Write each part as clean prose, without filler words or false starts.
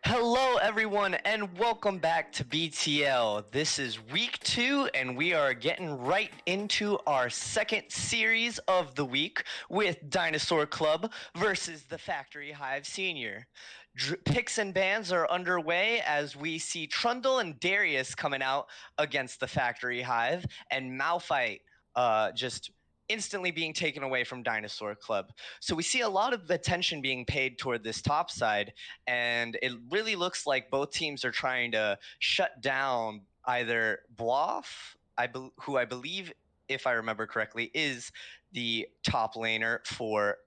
Hello, everyone, and welcome back to BTL. This is week 2, and we are getting right into our second series of the week with Dinosaur Club versus the Factory Hive Senior. Picks and bans are underway as we see Trundle and Darius coming out against the Factory Hive, and Malphite just instantly being taken away from Dinosaur Club. So we see a lot of attention being paid toward this top side, and it really looks like both teams are trying to shut down either Bluff, who I believe, if I remember correctly, is the top laner for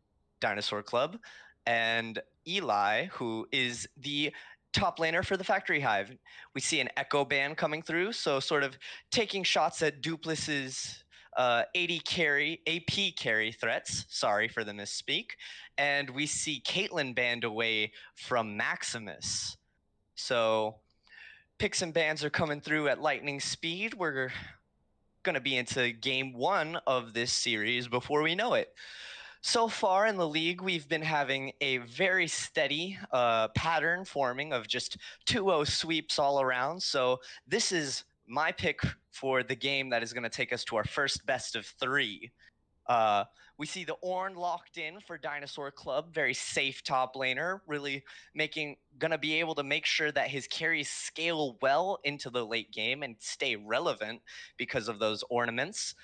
Dinosaur Club, and Eli, who is the top laner for the Factory Hive. We see an Echo ban coming through, so sort of taking shots at Duplis's AD carry, AP carry threats. Sorry for the misspeak. And we see Caitlyn banned away from Maximus. So picks and bans are coming through at lightning speed. We're going to be into game 1 of this series before we know it. So far in the league, we've been having a very steady pattern forming of just 2-0 sweeps all around. So this is my pick for the game that is going to take us to our first best of 3. We see the Ornn locked in for Dinosaur Club, very safe top laner, really gonna be able to make sure that his carries scale well into the late game and stay relevant because of those ornaments.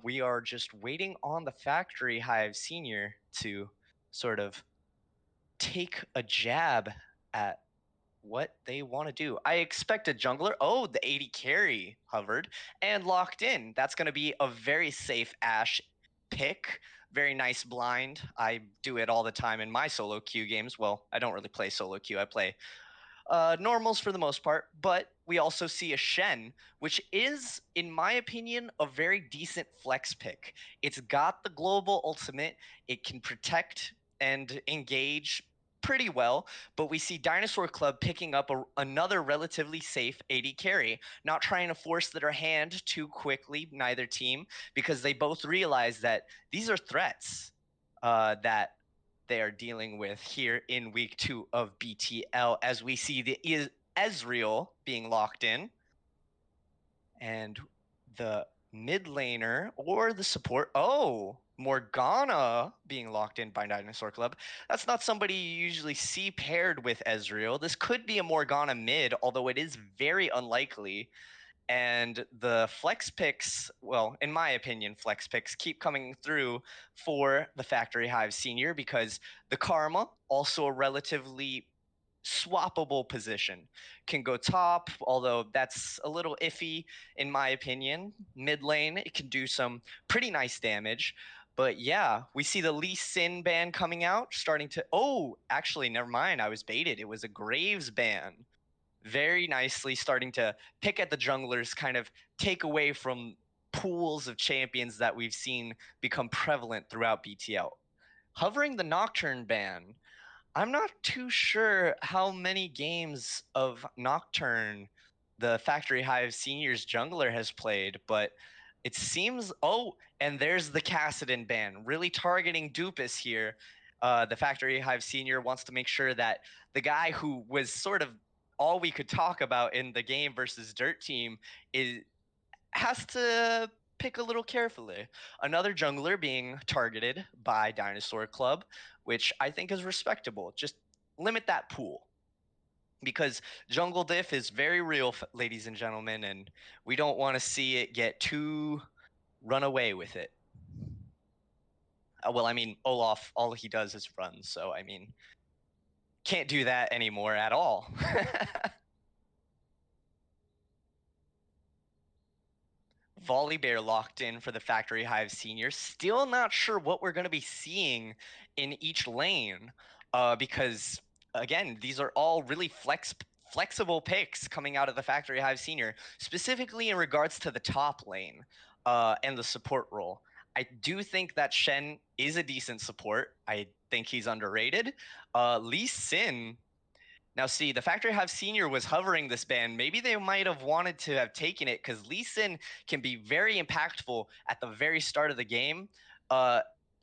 We are just waiting on the Factory Hive Senior to sort of take a jab at what they want to do. I expect a jungler. Oh, the 80 carry hovered and locked in. That's going to be a very safe Ashe pick. Very nice blind. I do it all the time in my solo queue games. Well, I don't really play solo queue. I play normals for the most part, but we also see a Shen, which is, in my opinion, a very decent flex pick. It's got the global ultimate. It can protect and engage pretty well, but we see Dinosaur Club picking up another relatively safe AD carry, not trying to force their hand too quickly, neither team, because they both realize that these are threats that they are dealing with here in week 2 of BTL, as we see the Ezreal being locked in, and the mid laner or the support. Oh, Morgana being locked in by Dinosaur Club. That's not somebody you usually see paired with Ezreal. This could be a Morgana mid, although it is very unlikely. And the flex picks, well, in my opinion, flex picks keep coming through for the Factory Hive Senior because the Karma, also a relatively swappable position, can go top, although that's a little iffy in my opinion. Mid lane, it can do some pretty nice damage. But yeah, we see the Lee Sin ban coming out, starting to. Oh, actually, never mind. I was baited. It was a Graves ban. Very nicely starting to pick at the junglers, kind of take away from pools of champions that we've seen become prevalent throughout BTL. Hovering the Nocturne ban, I'm not too sure how many games of Nocturne the Factory Hive Seniors jungler has played, but it seems. Oh, and there's the Cassidon ban, really targeting Dupus here. The Factory Hive Senior wants to make sure that the guy who was sort of all we could talk about in the game versus Dirt Team has to pick a little carefully. Another jungler being targeted by Dinosaur Club, which I think is respectable. Just limit that pool. Because jungle diff is very real, ladies and gentlemen, and we don't want to see it get too run away with it. Well, I mean, Olaf, all he does is run, so I mean, can't do that anymore at all. Volibear locked in for the Factory Hive Senior. Still not sure what we're going to be seeing in each lane, because again, these are all really flexible picks coming out of the Factory Hive Senior, specifically in regards to the top lane and the support role. I do think that Shen is a decent support. I think he's underrated. Lee Sin. Now, see, the Factory Hive Senior was hovering this ban. Maybe they might have wanted to have taken it because Lee Sin can be very impactful at the very start of the game.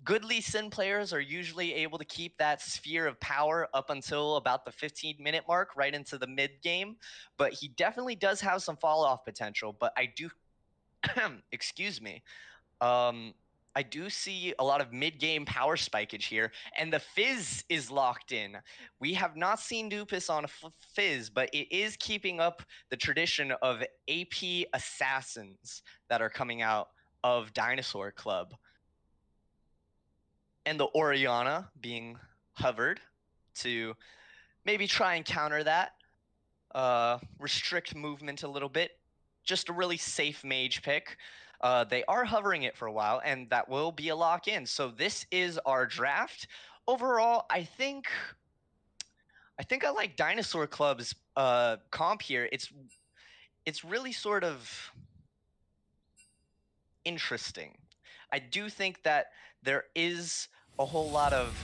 good Lee Sin players are usually able to keep that sphere of power up until about the 15-minute mark, right into the mid game. But he definitely does have some fall off potential. But I do, excuse me, um, I do see a lot of mid-game power spikeage here, and the Fizz is locked in. We have not seen Dupus on a Fizz, but it is keeping up the tradition of AP assassins that are coming out of Dinosaur Club. And the Oriana being hovered to maybe try and counter that, restrict movement a little bit. Just a really safe mage pick. They are hovering it for a while, and that will be a lock in. So this is our draft. Overall, I think I like Dinosaur Club's comp here. It's really sort of interesting. I do think that there is a whole lot of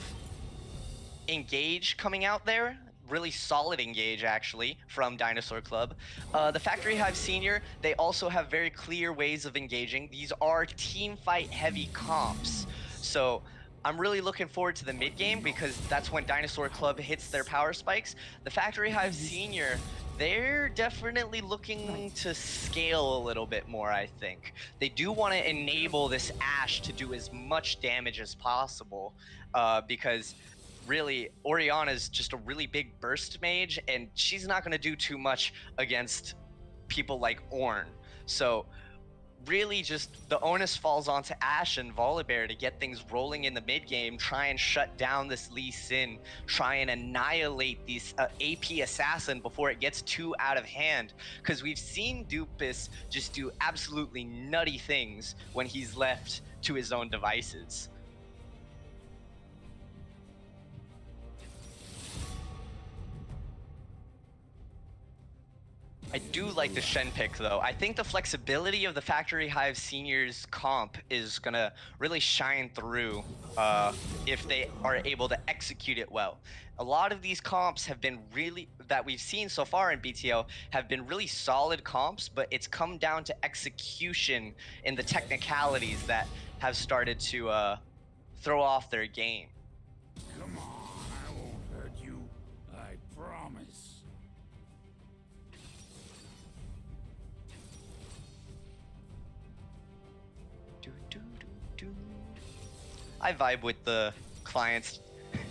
engage coming out there. Really solid engage, actually, from Dinosaur Club. The Factory Hive Senior, they also have very clear ways of engaging. These are team fight heavy comps. So I'm really looking forward to the mid game because that's when Dinosaur Club hits their power spikes. The Factory Hive Senior, they're definitely looking to scale a little bit more, I think. They do want to enable this Ashe to do as much damage as possible because really, Oriana's just a really big burst mage, and she's not going to do too much against people like Ornn. So really just the onus falls onto Ashe and Volibear to get things rolling in the mid game, try and shut down this Lee Sin, try and annihilate these AP assassin before it gets too out of hand. Because we've seen Dupus just do absolutely nutty things when he's left to his own devices. I do like the Shen pick, though. I think the flexibility of the Factory Hive Seniors comp is going to really shine through if they are able to execute it well. A lot of these comps have been really, that we've seen so far in BTL, have been really solid comps, but it's come down to execution in the technicalities that have started to throw off their game. Come on, I won't hurt you. I promise. I vibe with the client's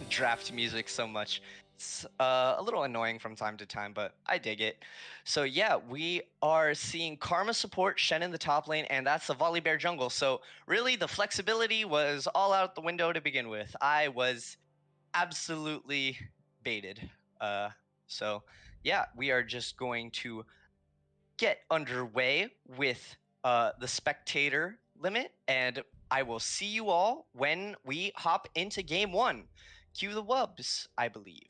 draft music so much. It's a little annoying from time to time, but I dig it. So yeah, we are seeing Karma support Shen in the top lane, and that's the Volibear jungle. So really, the flexibility was all out the window to begin with. I was absolutely baited. So yeah, we are just going to get underway with the spectator limit, and I will see you all when we hop into game one. Cue the wubs, I believe.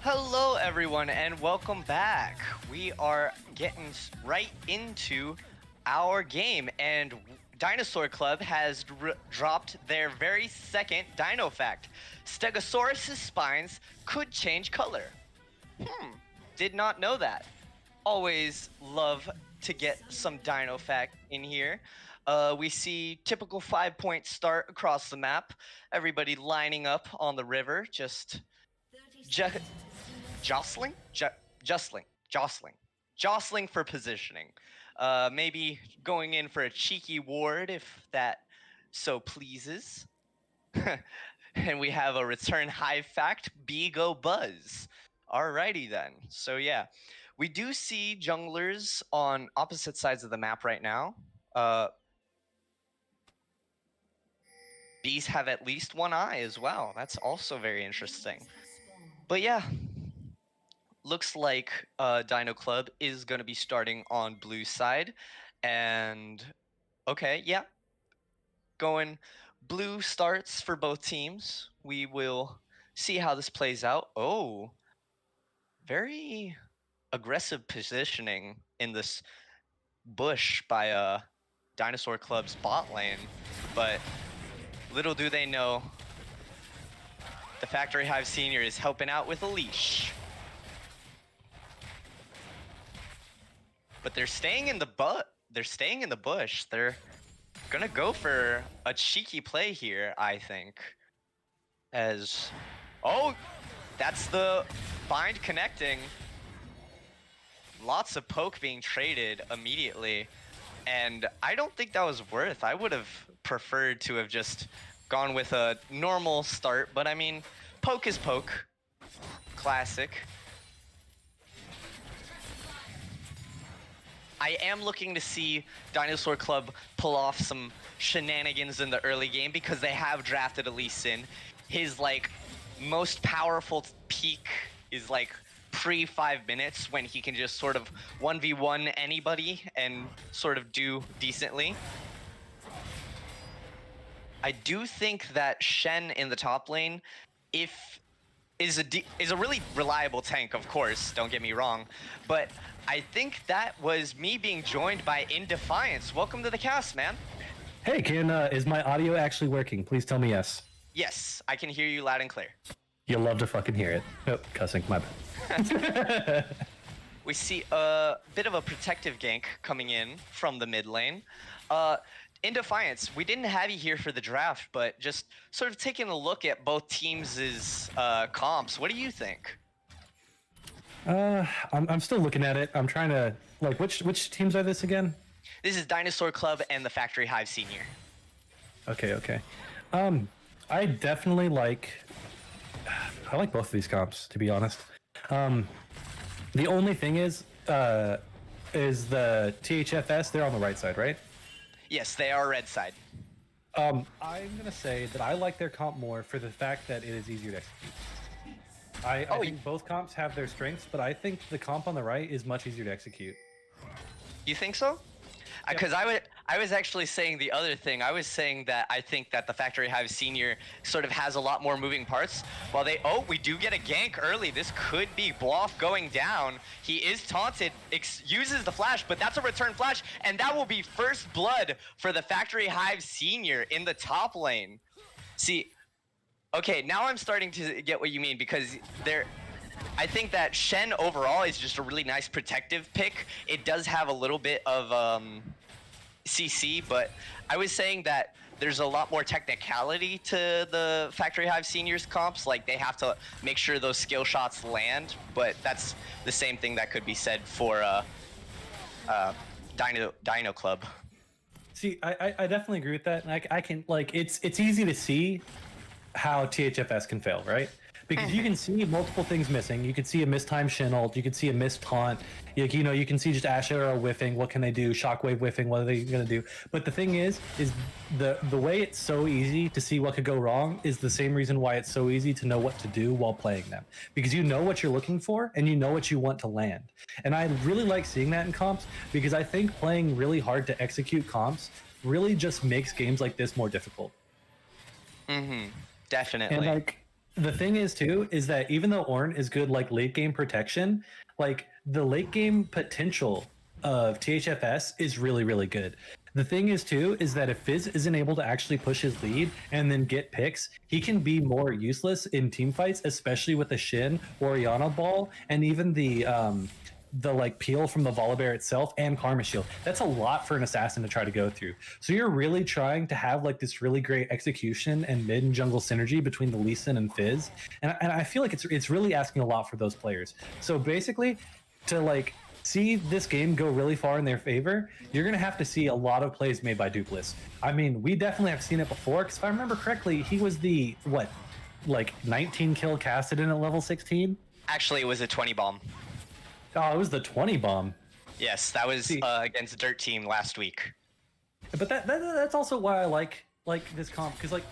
Hello, everyone, and welcome back. We are getting right into our game, and Dinosaur Club has dropped their very second Dino fact. Stegosaurus's spines could change color. Did not know that. Always love to get some Dino fact in here. We see typical 5-point start across the map. Everybody lining up on the river, just jostling, jostling for positioning. Maybe going in for a cheeky ward if that so pleases. And we have a return Hive fact, B go Buzz. Alrighty then. So yeah, we do see junglers on opposite sides of the map right now. Bees have at least one eye as well. That's also very interesting. But yeah, looks like Dino Club is going to be starting on blue side. And okay, yeah. Going blue starts for both teams. We will see how this plays out. Oh, very aggressive positioning in this bush by Dinosaur Club's bot lane. But little do they know, the Factory Hive Senior is helping out with a leash. But they're staying in the bush. They're gonna go for a cheeky play here, I think. Oh, that's the bind connecting. Lots of poke being traded immediately. And I don't think that was worth. I would have preferred to have just gone with a normal start, but I mean, poke is poke. Classic. I am looking to see Dinosaur Club pull off some shenanigans in the early game because they have drafted a Lee Sin. His most powerful peak is pre 5 minutes when he can just sort of 1v1 anybody and sort of do decently. I do think that Shen in the top lane is a really reliable tank, of course, don't get me wrong, but I think that was me being joined by In Defiance. Welcome to the cast, man. Hey, is my audio actually working? Please tell me yes. Yes, I can hear you loud and clear. You'll love to fucking hear it. Oh, cussing, my bad. We see a bit of a protective gank coming in from the mid lane. In Defiance, we didn't have you here for the draft, but just sort of taking a look at both teams' comps, what do you think? I'm still looking at it. I'm trying to which teams are this again? This is Dinosaur Club and the Factory Hive Senior. Okay. I definitely I like both of these comps, to be honest. The only thing is the THFS. They're on the right side, right? Yes, they are red side. I'm gonna say that I like their comp more for the fact that it is easier to execute. I think both comps have their strengths, but I think the comp on the right is much easier to execute. You think so? Because I was actually saying the other thing. I was saying that I think that the Factory Hive Senior sort of has a lot more moving parts. While we do get a gank early. This could be Bloff going down. He is taunted, uses the flash, but that's a return flash, and that will be first blood for the Factory Hive Senior in the top lane. See, okay, now I'm starting to get what you mean because I think that Shen overall is just a really nice protective pick. It does have a little bit of CC, but I was saying that there's a lot more technicality to the Factory Hive Seniors comps. Like, they have to make sure those skill shots land, but that's the same thing that could be said for Dino Club. See, I definitely agree with that. And I can it's easy to see how THFS can fail, right? Because you can see multiple things missing. You can see a mistimed Shin ult. You can see a missed taunt. You can see just Ash Arrow whiffing. What can they do? Shockwave whiffing. What are they going to do? But the thing is the way it's so easy to see what could go wrong is the same reason why it's so easy to know what to do while playing them. Because you know what you're looking for and you know what you want to land. And I really like seeing that in comps because I think playing really hard to execute comps really just makes games like this more difficult. Definitely. And The thing is too is that even though Ornn is good like late game protection, like the late game potential of THFS is really really good. The thing is too is that if Fizz isn't able to actually push his lead and then get picks, he can be more useless in team fights, especially with the Shin, Orianna ball, and even the like peel from the Volibear itself and Karma Shield. That's a lot for an assassin to try to go through. So you're really trying to have like this really great execution and mid and jungle synergy between the Lee Sin and Fizz. And I feel like it's really asking a lot for those players. So basically, to like see this game go really far in their favor, you're gonna have to see a lot of plays made by Dupless. I mean, we definitely have seen it before, because if I remember correctly, he was the what, like 19 kill Cassidin at level 16? Actually, it was a 20 bomb. Oh, it was the 20 bomb. Yes, that was against Dirt Team last week. But that's also why I like this comp, because like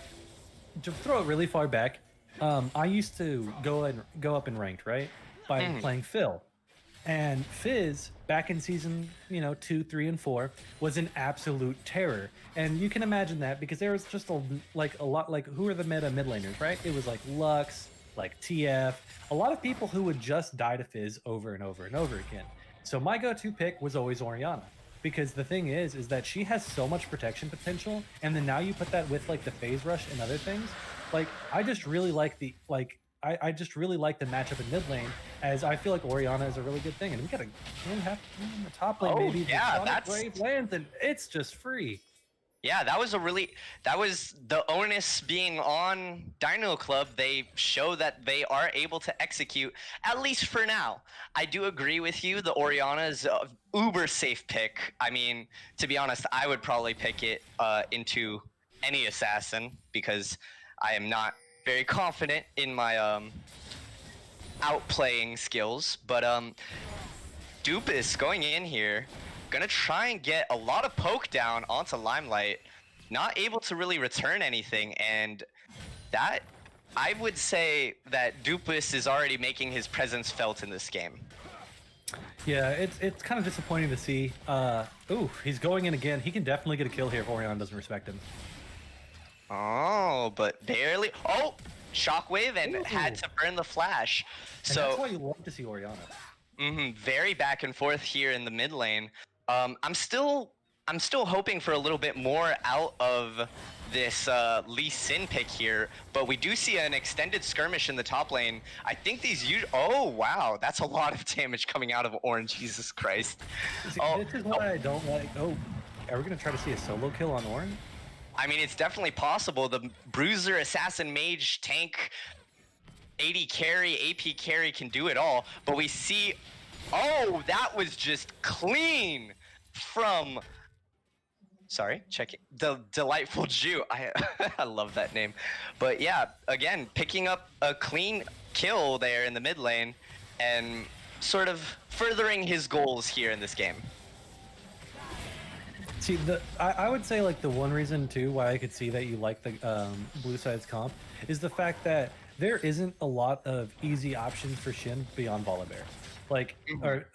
to throw it really far back, I used to go up in ranked, right, by playing Phil, and Fizz back in season 2, 3, and 4 was an absolute terror, and you can imagine that because there was just a lot like who are the mid laners, right? It was like Lux, like TF, a lot of people who would just die to Fizz over and over and over again. So my go-to pick was always Orianna, because the thing is that she has so much protection potential, and then now you put that with like the phase rush and other things. Like I just really like I just really like the matchup in mid lane, as I feel like Orianna is a really good thing, and we got a half in the top lane, maybe. Yeah, that's Brave lands, and it's just free. Yeah, that was the onus being on Dino Club. They show that they are able to execute, at least for now. I do agree with you. The Orianna is a uber safe pick. I mean, to be honest, I would probably pick it into any assassin, because I am not very confident in my outplaying skills. But Dupus going in here, gonna try and get a lot of poke down onto Limelight, not able to really return anything, and that, I would say that Dupus is already making his presence felt in this game. Yeah, it's kind of disappointing to see. Ooh, he's going in again. He can definitely get a kill here if Orianna doesn't respect him. Oh, but barely. Oh, Shockwave, and had to burn the flash. And that's why you love to see Orianna. Very back and forth here in the mid lane. I'm still hoping for a little bit more out of this Lee Sin pick here, but we do see an extended skirmish in the top lane. I think these oh wow, that's a lot of damage coming out of Orange. Jesus Christ. See, this is what I don't like. Oh, are we gonna try to see a solo kill on Orange? I mean, it's definitely possible. The Bruiser, Assassin, Mage, Tank, 80 carry, AP carry can do it all, but we see, oh, that was just clean from, sorry, checking, the Delightful Jew. I love that name. But yeah, again, picking up a clean kill there in the mid lane and sort of furthering his goals here in this game. See, I would say like the one reason too why I could see that you like the blue side's comp is the fact that there isn't a lot of easy options for Shin beyond Volibear. Like, or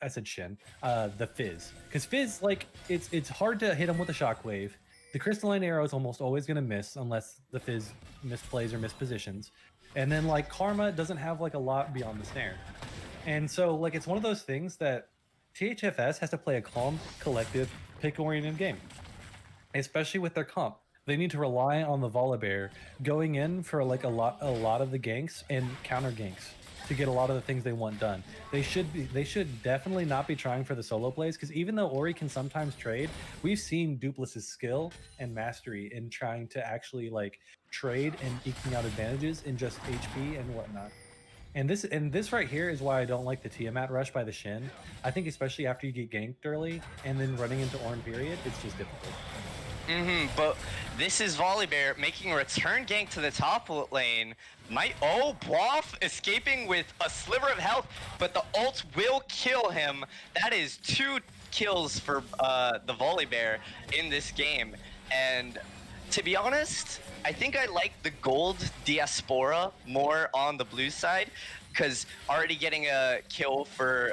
I said Shin, the Fizz, because Fizz, like it's hard to hit him with a Shockwave. The Crystalline Arrow is almost always gonna miss unless the Fizz misplays or mispositions, and then like Karma doesn't have like a lot beyond the snare, and so like it's one of those things that THFS has to play a calm, collective, pick-oriented game, especially with their comp. They need to rely on the Volibear going in for like a lot of the ganks and counter ganks to get a lot of the things they want done. They should definitely not be trying for the solo plays, because even though Ori can sometimes trade, we've seen Dupless's skill and mastery in trying to actually like trade and eking out advantages in just HP and whatnot. And this right here is why I don't like the Tiamat rush by the Shin. I think especially after you get ganked early and then running into Ornn period, it's just difficult. But this is Volibear making a return gank to the top lane. Bwaff escaping with a sliver of health, but the ult will kill him. That is 2 kills for the Volibear in this game. And to be honest, I think I like the gold Diaspora more on the blue side, because already getting a kill for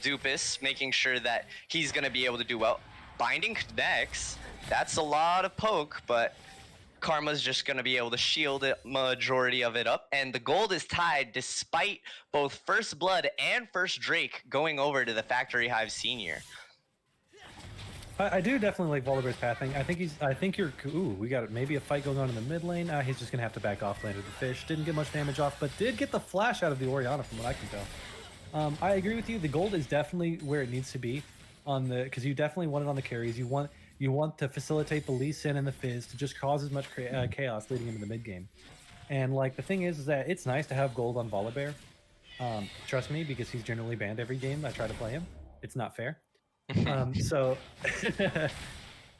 Dupus, making sure that he's going to be able to do well. Binding connects, that's a lot of poke, but Karma's just going to be able to shield a majority of it up, and the gold is tied despite both First Blood and First Drake going over to the Factory Hive Senior. I do definitely like Volibear's pathing. I think you're. Ooh, we got maybe a fight going on in the mid lane. He's just gonna have to back off. Landed the fish. Didn't get much damage off, but did get the flash out of the Orianna from what I can tell. I agree with you. The gold is definitely where it needs to be on the, because you definitely want it on the carries. You want to facilitate the Lee Sin and the Fizz to just cause as much chaos leading into the mid game. And like the thing is that it's nice to have gold on Volibear. Trust me, because he's generally banned every game I try to play him. It's not fair. So,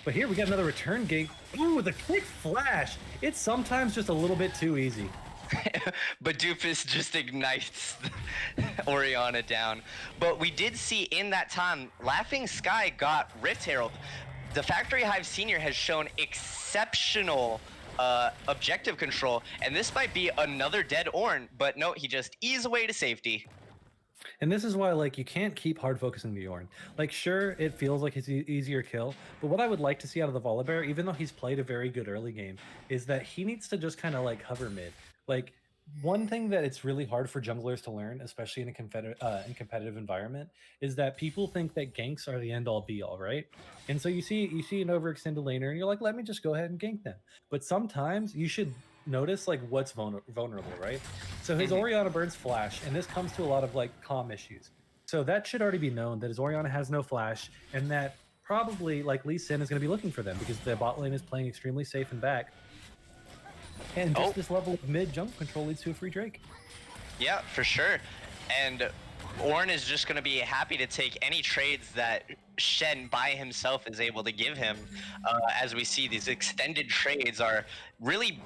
but here we got another return gate. Ooh, the quick flash. It's sometimes just a little bit too easy. But Doofus just ignites Orianna down. But we did see in that time, Laughing Sky got Rift Herald. The Factory Hive Senior has shown exceptional objective control, and this might be another dead Ornn, but no, he just eased away to safety. And this is why, like, you can't keep hard focusing the Ornn. Like, sure, it feels like it's easier kill, but what I would like to see out of the Volibear, even though he's played a very good early game, is that he needs to just kind of like hover mid. Like, one thing that it's really hard for junglers to learn, especially in a competitive environment, is that people think that ganks are the end-all be-all, right? And so you see an overextended laner, and you're like, let me just go ahead and gank them. But sometimes you should notice like what's vulnerable, right? So his Orianna burns flash, and this comes to a lot of like comm issues. So that should already be known that his Orianna has no flash, and that probably like Lee Sin is going to be looking for them because the bot lane is playing extremely safe and back. And just this level of mid jump control leads to a free Drake. Yeah, for sure. And Ornn is just going to be happy to take any trades that Shen by himself is able to give him. As we see, these extended trades are really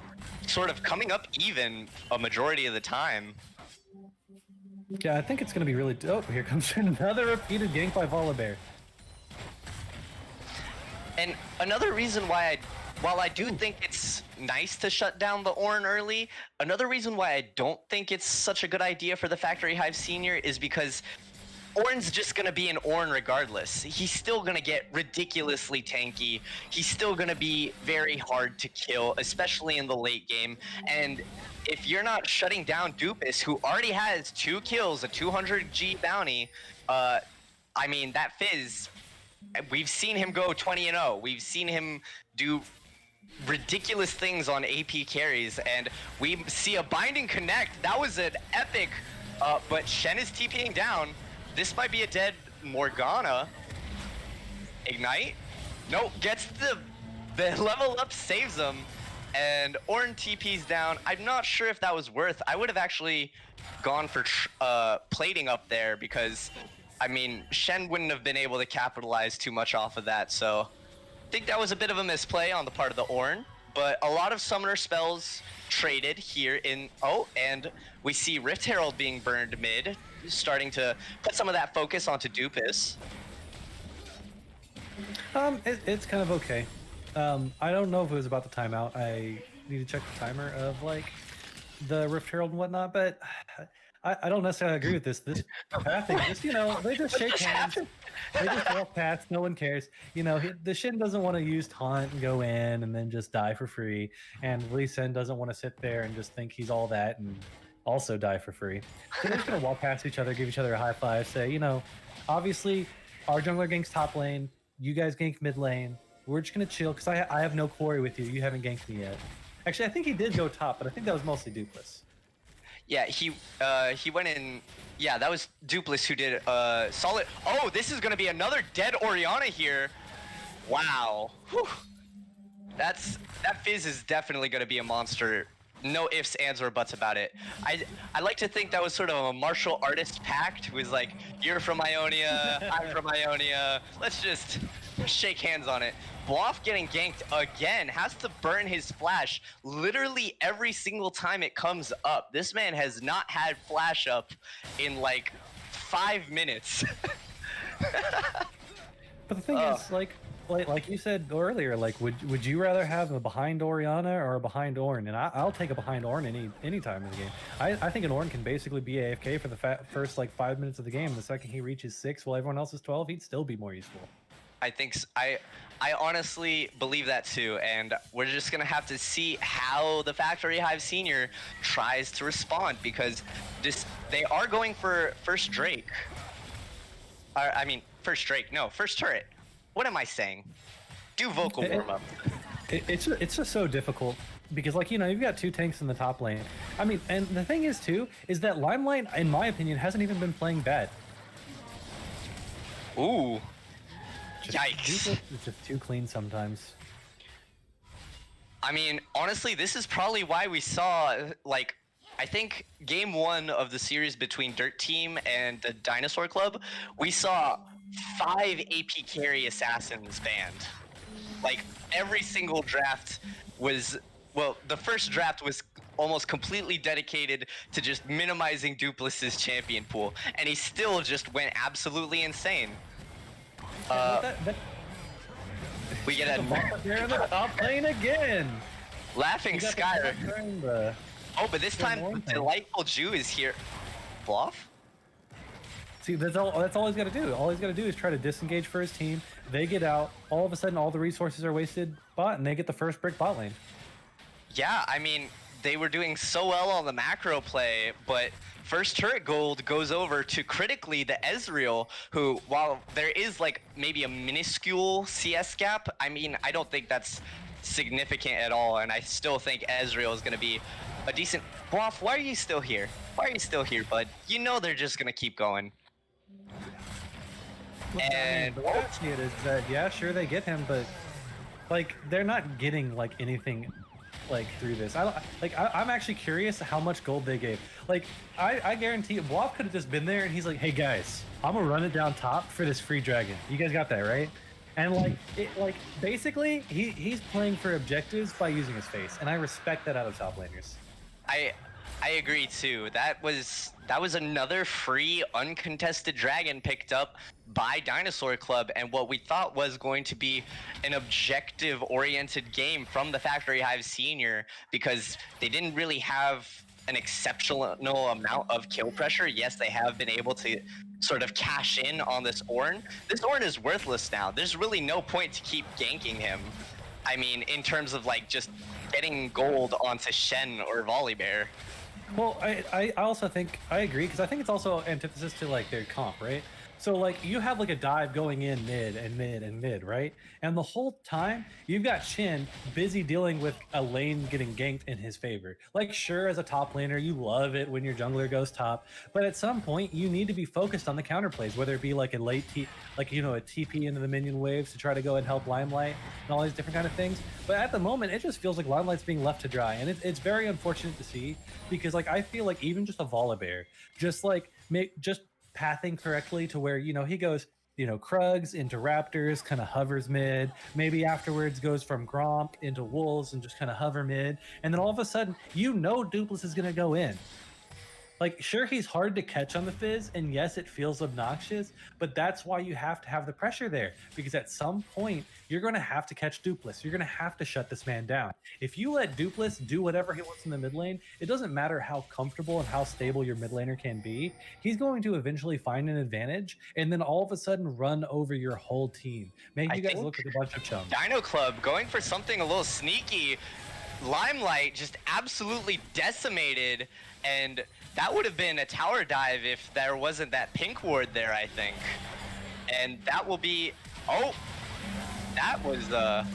sort of coming up even a majority of the time. Yeah, I think it's going to be really dope. Here comes another repeated gank by Volibear. And another reason why while I do think it's nice to shut down the Ornn early, another reason why I don't think it's such a good idea for the Factory Hive Senior is because Ornn's just going to be an Ornn regardless. He's still going to get ridiculously tanky. He's still going to be very hard to kill, especially in the late game. And if you're not shutting down Dupus, who already has 2 kills, a 200G bounty, I mean, that Fizz, we've seen him go 20-0. We've seen him do ridiculous things on AP carries, and we see a binding connect. That was an epic, but Shen is TPing down. This might be a dead Morgana. Ignite? Nope, gets the level up, saves him, and Ornn TP's down. I'm not sure if that was worth. I would have actually gone for plating up there because, I mean, Shen wouldn't have been able to capitalize too much off of that, so I think that was a bit of a misplay on the part of the Ornn, but a lot of summoner spells traded here in... Oh, and we see Rift Herald being burned mid, starting to put some of that focus onto Dupus. It's kind of okay. I don't know if it was about the timeout. I need to check the timer of like the Rift Herald and whatnot, but I don't necessarily agree with this. This pathing, just, you know, they just shake hands. They just walk past. No one cares. You know, the Shin doesn't want to use taunt and go in and then just die for free. And Lee Sin doesn't want to sit there and just think he's all that and also die for free. So they're just going to walk past each other, give each other a high five, say, you know, obviously our jungler ganks top lane. You guys gank mid lane. We're just going to chill because I have no quarry with you. You haven't ganked me yet. Actually, I think he did go top, but I think that was mostly Dupless. Yeah, he went in. Yeah, that was Dupless who did solid. Oh, this is gonna be another dead Orianna here. Wow. Whew. That Fizz is definitely gonna be a monster. No ifs, ands, or buts about it. I like to think that was sort of a martial artist pact. Who was like, you're from Ionia, I'm from Ionia. Let's just shake hands on it. Bloff getting ganked again, has to burn his flash literally every single time it comes up. This man has not had flash up in like 5 minutes. But the thing is, like you said earlier, like would you rather have a behind Orianna or a behind Ornn? And I'll take a behind Ornn any time in the game. I think an Ornn can basically be AFK for the first like 5 minutes of the game. The second he reaches 6 while everyone else is 12, he'd still be more useful. I think I honestly believe that too, and we're just gonna have to see how the Factory Hive Senior tries to respond because they are going for first Drake. I mean, first Drake. No, first turret. What am I saying? Do vocal It- warm up. it's just so difficult because like you've got two tanks in the top lane. I mean, and the thing is too is that Limelight, in my opinion, hasn't even been playing bad. Ooh. Just, Yikes. It's just too clean sometimes. I mean, honestly, this is probably why we saw, like, I think game one of the series between Dirt Team and the Dinosaur Club, we saw 5 AP carry assassins banned. Like, every single draft was, well, the first draft was almost completely dedicated to just minimizing Duplis's champion pool, and he still just went absolutely insane. We get a They're in the top lane again. laughing You got the Skyr. Skyr and the- Oh, but this the time Warren thing. Delightful Jew is here. Bluff? See, that's all he's got to do. All he's got to do is try to disengage for his team. They get out. All of a sudden, all the resources are wasted bot, and they get the first brick bot lane. Yeah, I mean, they were doing so well on the macro play, but first turret gold goes over to critically the Ezreal, who, while there is like maybe a minuscule CS gap, I mean, I don't think that's significant at all, and I still think Ezreal is going to be a decent... Bluff, why are you still here? Why are you still here, bud? You know they're just going to keep going. And the way I see it is that yeah, sure they get him, but like they're not getting like anything like through this. I'm actually curious how much gold they gave. Like I guarantee Wap could have just been there and he's like, hey guys, I'm gonna run it down top for this free dragon. You guys got that right? And like basically he's playing for objectives by using his face, and I respect that out of top laners. I agree too. That was another free uncontested dragon picked up by Dinosaur Club, and what we thought was going to be an objective oriented game from the Factory Hive Senior, because they didn't really have an exceptional amount of kill pressure. Yes, they have been able to sort of cash in on this Ornn. This Ornn is worthless now. There's really no point to keep ganking him. I mean, in terms of like just getting gold onto Shen or Volibear. Well, I also think I agree because I think it's also antithesis to like their comp, right? So like you have like a dive going in mid and mid and mid, right? And the whole time you've got Shin busy dealing with a lane getting ganked in his favor. Like sure, as a top laner, you love it when your jungler goes top, but at some point you need to be focused on the counterplays, whether it be like a late a TP into the minion waves to try to go and help Limelight and all these different kind of things. But at the moment, it just feels like Limelight's being left to dry, and it's very unfortunate to see because like I feel like even just a Volibear, just like just pathing correctly to where he goes Krugs into Raptors, kind of hovers mid, maybe afterwards goes from Gromp into Wolves and just kind of hover mid, and then all of a sudden Dupless is going to go in. Like, sure, he's hard to catch on the Fizz, and yes, it feels obnoxious, but that's why you have to have the pressure there, because at some point, you're going to have to catch Dupless. You're going to have to shut this man down. If you let Dupless do whatever he wants in the mid lane, it doesn't matter how comfortable and how stable your mid laner can be, he's going to eventually find an advantage, and then all of a sudden run over your whole team. Make you guys look like a bunch of chums. Dino Club going for something a little sneaky. Limelight just absolutely decimated, and that would have been a tower dive if there wasn't that pink ward there, I think. And that will be... Oh! That was a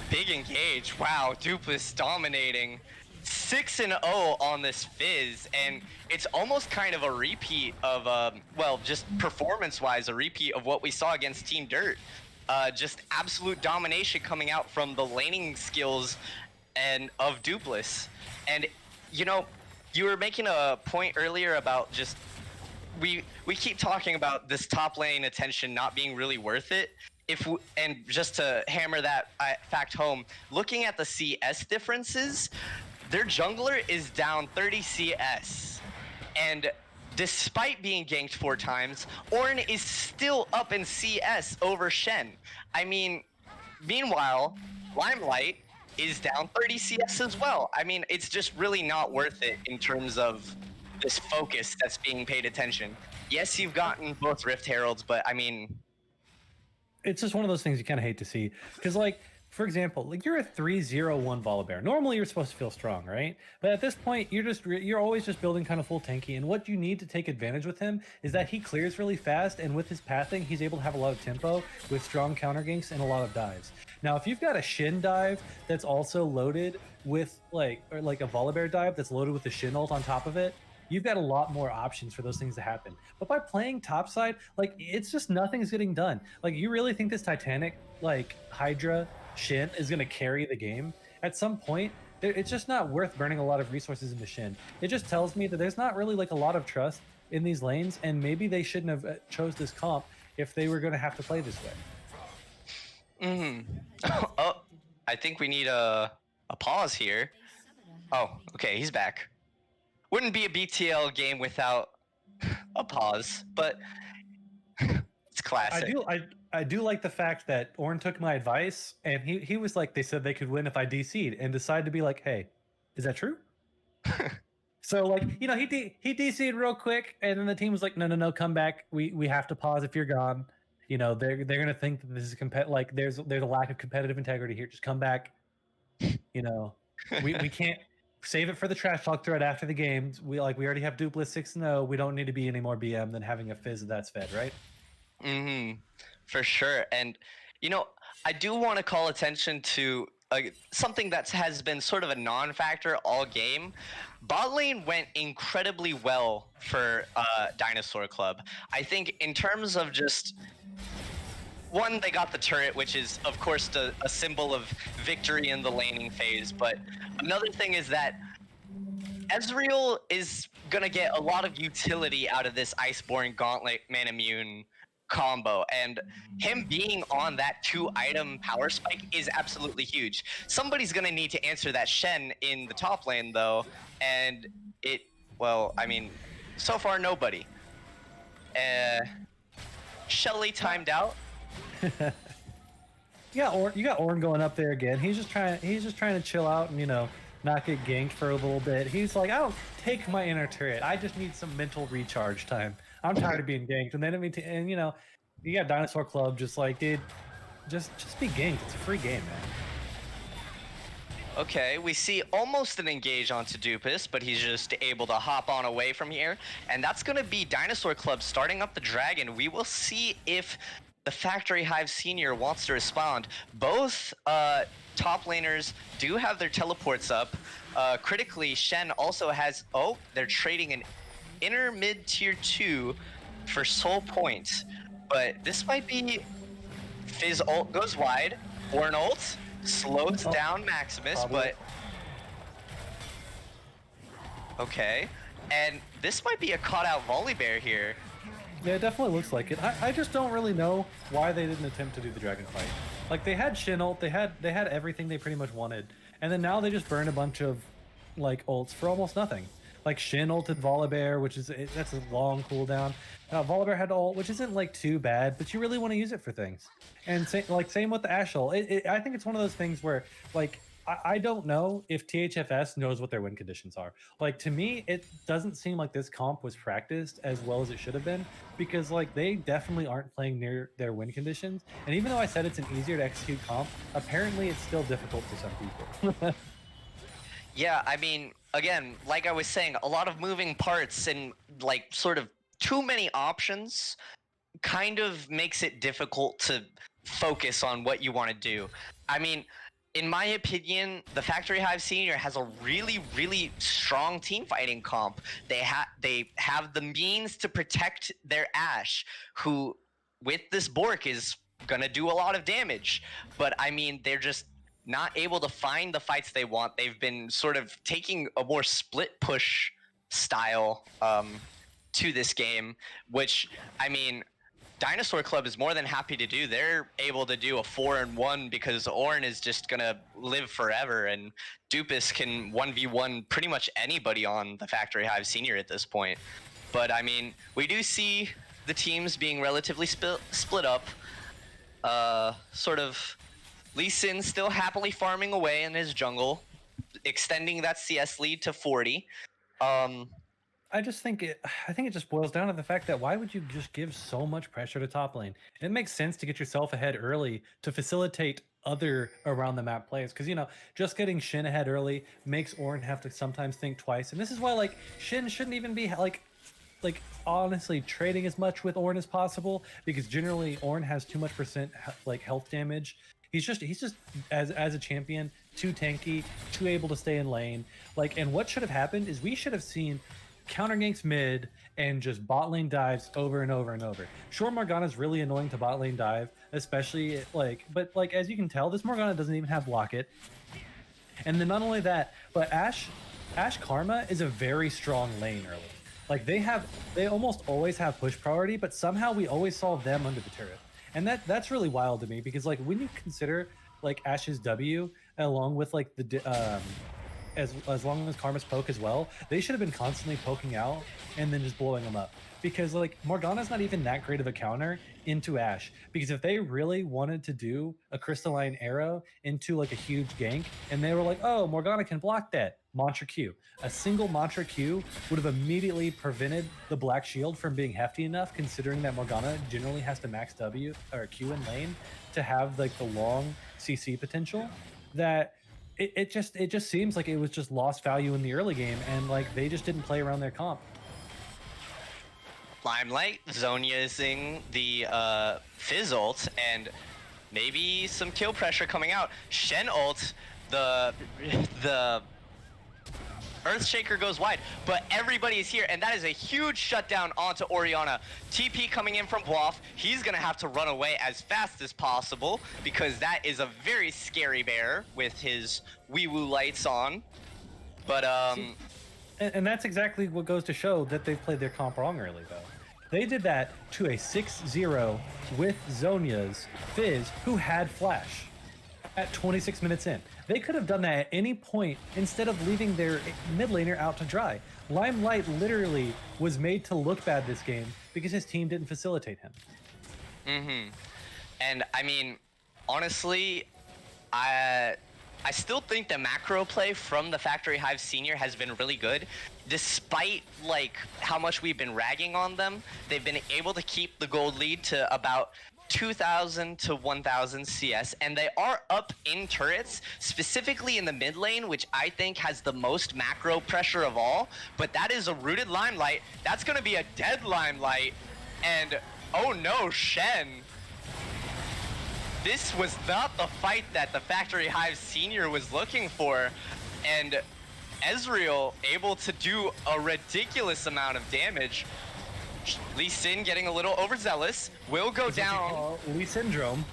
big engage. Wow, Dupless dominating. 6-0 on this Fizz, and it's almost kind of a repeat of, well, just performance-wise, a repeat of what we saw against Team Dirt. Just absolute domination coming out from the laning skills and of Dupless. And, you were making a point earlier about just we keep talking about this top lane attention not being really worth it. And just to hammer that fact home, looking at the CS differences, their jungler is down 30 CS, and despite being ganked 4 times, Ornn is still up in CS over Shen. I mean, meanwhile, Limelight is down 30 CS as well. I mean, it's just really not worth it in terms of this focus that's being paid attention. Yes, you've gotten both Rift Heralds, but I mean, it's just one of those things you kind of hate to see because like for example like you're a 3-0-1 volibear. Normally you're supposed to feel strong, right? But at this point you're always just building kind of full tanky, and what you need to take advantage with him is that he clears really fast, and with his pathing he's able to have a lot of tempo with strong counter ganks and a lot of dives. Now if you've got a Shin dive that's also loaded with like a volibear dive that's loaded with the Shin ult on top of it, you've got a lot more options for those things to happen. But by playing topside, like it's just nothing's getting done. Like you really think this Titanic like Hydra Shin is going to carry the game? At some point, it's just not worth burning a lot of resources into Shin. It just tells me that there's not really like a lot of trust in these lanes, and maybe they shouldn't have chose this comp if they were going to have to play this way. Oh, I think we need a pause here. Oh, okay, he's back. Wouldn't be a BTL game without a pause, but it's classic. I do like the fact that Ornn took my advice, and he was like, they said they could win if I DC'd, and decided to be like, hey, is that true? So like, you know, he DC'd real quick, and then the team was like, no, come back. We have to pause if you're gone. You know, they're gonna think that this is like there's a lack of competitive integrity here. Just come back. You know, we can't save it for the trash talk thread after the game. We already have Duplis 6-0. We don't need to be any more BM than having a Fizz that's fed, right? For sure. And you know, I do want to call attention to something that has been sort of a non-factor all game. Bot lane went incredibly well for Dinosaur Club. I think in terms of just one, they got the turret, which is of course a symbol of victory in the laning phase, but another thing is that Ezreal is gonna get a lot of utility out of this Iceborne Gauntlet Manamune combo, and him being on that 2-item power spike is absolutely huge. Somebody's gonna need to answer that Shen in the top lane though, and well, I mean, so far nobody. Shelly timed out. You got Ornn going up there again. He's just trying to chill out and, you know, not get ganked for a little bit. He's like, I don't take my inner turret. I just need some mental recharge time. I'm tired of being ganked. And then and you know, you got Dinosaur Club just like, dude, just be ganked. It's a free game, man. Okay, we see almost an engage onto Dupis, but he's just able to hop on away from here. And that's going to be Dinosaur Club starting up the dragon. We will see if the Factory Hive Senior wants to respond. Both top laners do have their teleports up. Critically, Shen also has... Oh, they're trading an inner mid tier 2 for soul points. But this might be... Fizz ult goes wide. Ornn ult slows down Maximus, but... Okay. And this might be a caught-out Volibear here. Yeah, it definitely looks like it. I just don't really know why they didn't attempt to do the dragon fight. Like, they had Shin ult, they had everything they pretty much wanted, and then now they just burn a bunch of like ults for almost nothing. Like Shin ulted Volibear, that's a long cooldown. Volibear had ult, which isn't like too bad, but you really want to use it for things. And same with the Ashe ult. I think it's one of those things where like I don't know if THFS knows what their win conditions are. Like, to me, it doesn't seem like this comp was practiced as well as it should have been, because like they definitely aren't playing near their win conditions. And even though I said it's an easier to execute comp, apparently it's still difficult for some people. Yeah, I mean, again, like I was saying, a lot of moving parts and like sort of too many options kind of makes it difficult to focus on what you want to do. I mean, in my opinion, the Factory Hive Senior has a really, really strong team fighting comp. They have the means to protect their Ashe, who, with this Bork, is gonna do a lot of damage. But I mean, they're just not able to find the fights they want. They've been sort of taking a more split push style to this game, which, I mean, Dinosaur Club is more than happy to do. They're able to do a 4-1 because Ornn is just gonna live forever, and Dupis can 1v1 pretty much anybody on the Factory Hive Senior at this point. But I mean, we do see the teams being relatively split up. Sort of Lee Sin still happily farming away in his jungle, extending that CS lead to 40. I just think it just boils down to the fact that why would you just give so much pressure to top lane? It makes sense to get yourself ahead early to facilitate other around the map plays because just getting Shin ahead early makes Ornn have to sometimes think twice, and this is why like Shin shouldn't even be like honestly trading as much with Ornn as possible because generally Ornn has too much percent like health damage. He's just as a champion too tanky, too able to stay in lane. Like, and what should have happened is we should have seen counter ganks mid and just bot lane dives over and over and over. Sure, Morgana's really annoying to bot lane dive, especially but like as you can tell, this Morgana doesn't even have Locket. And then not only that, but Ashe Karma is a very strong lane early. Like they almost always have push priority, but somehow we always saw them under the turret. And that's really wild to me because like when you consider like Ashe's W along with like the as long as Karma's poke as well, they should have been constantly poking out and then just blowing them up. Because like Morgana's not even that great of a counter into Ashe. Because if they really wanted to do a crystalline arrow into like a huge gank, and they were like, oh, Morgana can block that, Mantra Q. A single Mantra Q would have immediately prevented the Black Shield from being hefty enough, considering that Morgana generally has to max W or Q in lane to have like the long CC potential. That it just seems like it was just lost value in the early game, and like they just didn't play around their comp. Limelight, Zone using the Fizz ult, and maybe some kill pressure coming out. Shen ult, the Earthshaker goes wide, but everybody is here, and that is a huge shutdown onto Orianna. TP coming in from Bluff. He's gonna have to run away as fast as possible because that is a very scary bear with his wee-woo lights on. But And that's exactly what goes to show that they've played their comp wrong early, though. They did that to a 6-0 with Zhonya's Fizz, who had Flash at 26 minutes in. They could have done that at any point instead of leaving their mid laner out to dry. Limelight literally was made to look bad this game because his team didn't facilitate him. And I mean, honestly, I still think the macro play from the Factory Hive Senior has been really good. Despite like how much we've been ragging on them, they've been able to keep the gold lead to about 2,000 to 1,000 CS, and they are up in turrets, specifically in the mid lane, which I think has the most macro pressure of all. But that is a rooted Limelight. That's going to be a dead Limelight, and oh no, Shen. This was not the fight that the Factory Hive Senior was looking for, and Ezreal able to do a ridiculous amount of damage. Lee Sin getting a little overzealous, will go down. Lee Syndrome.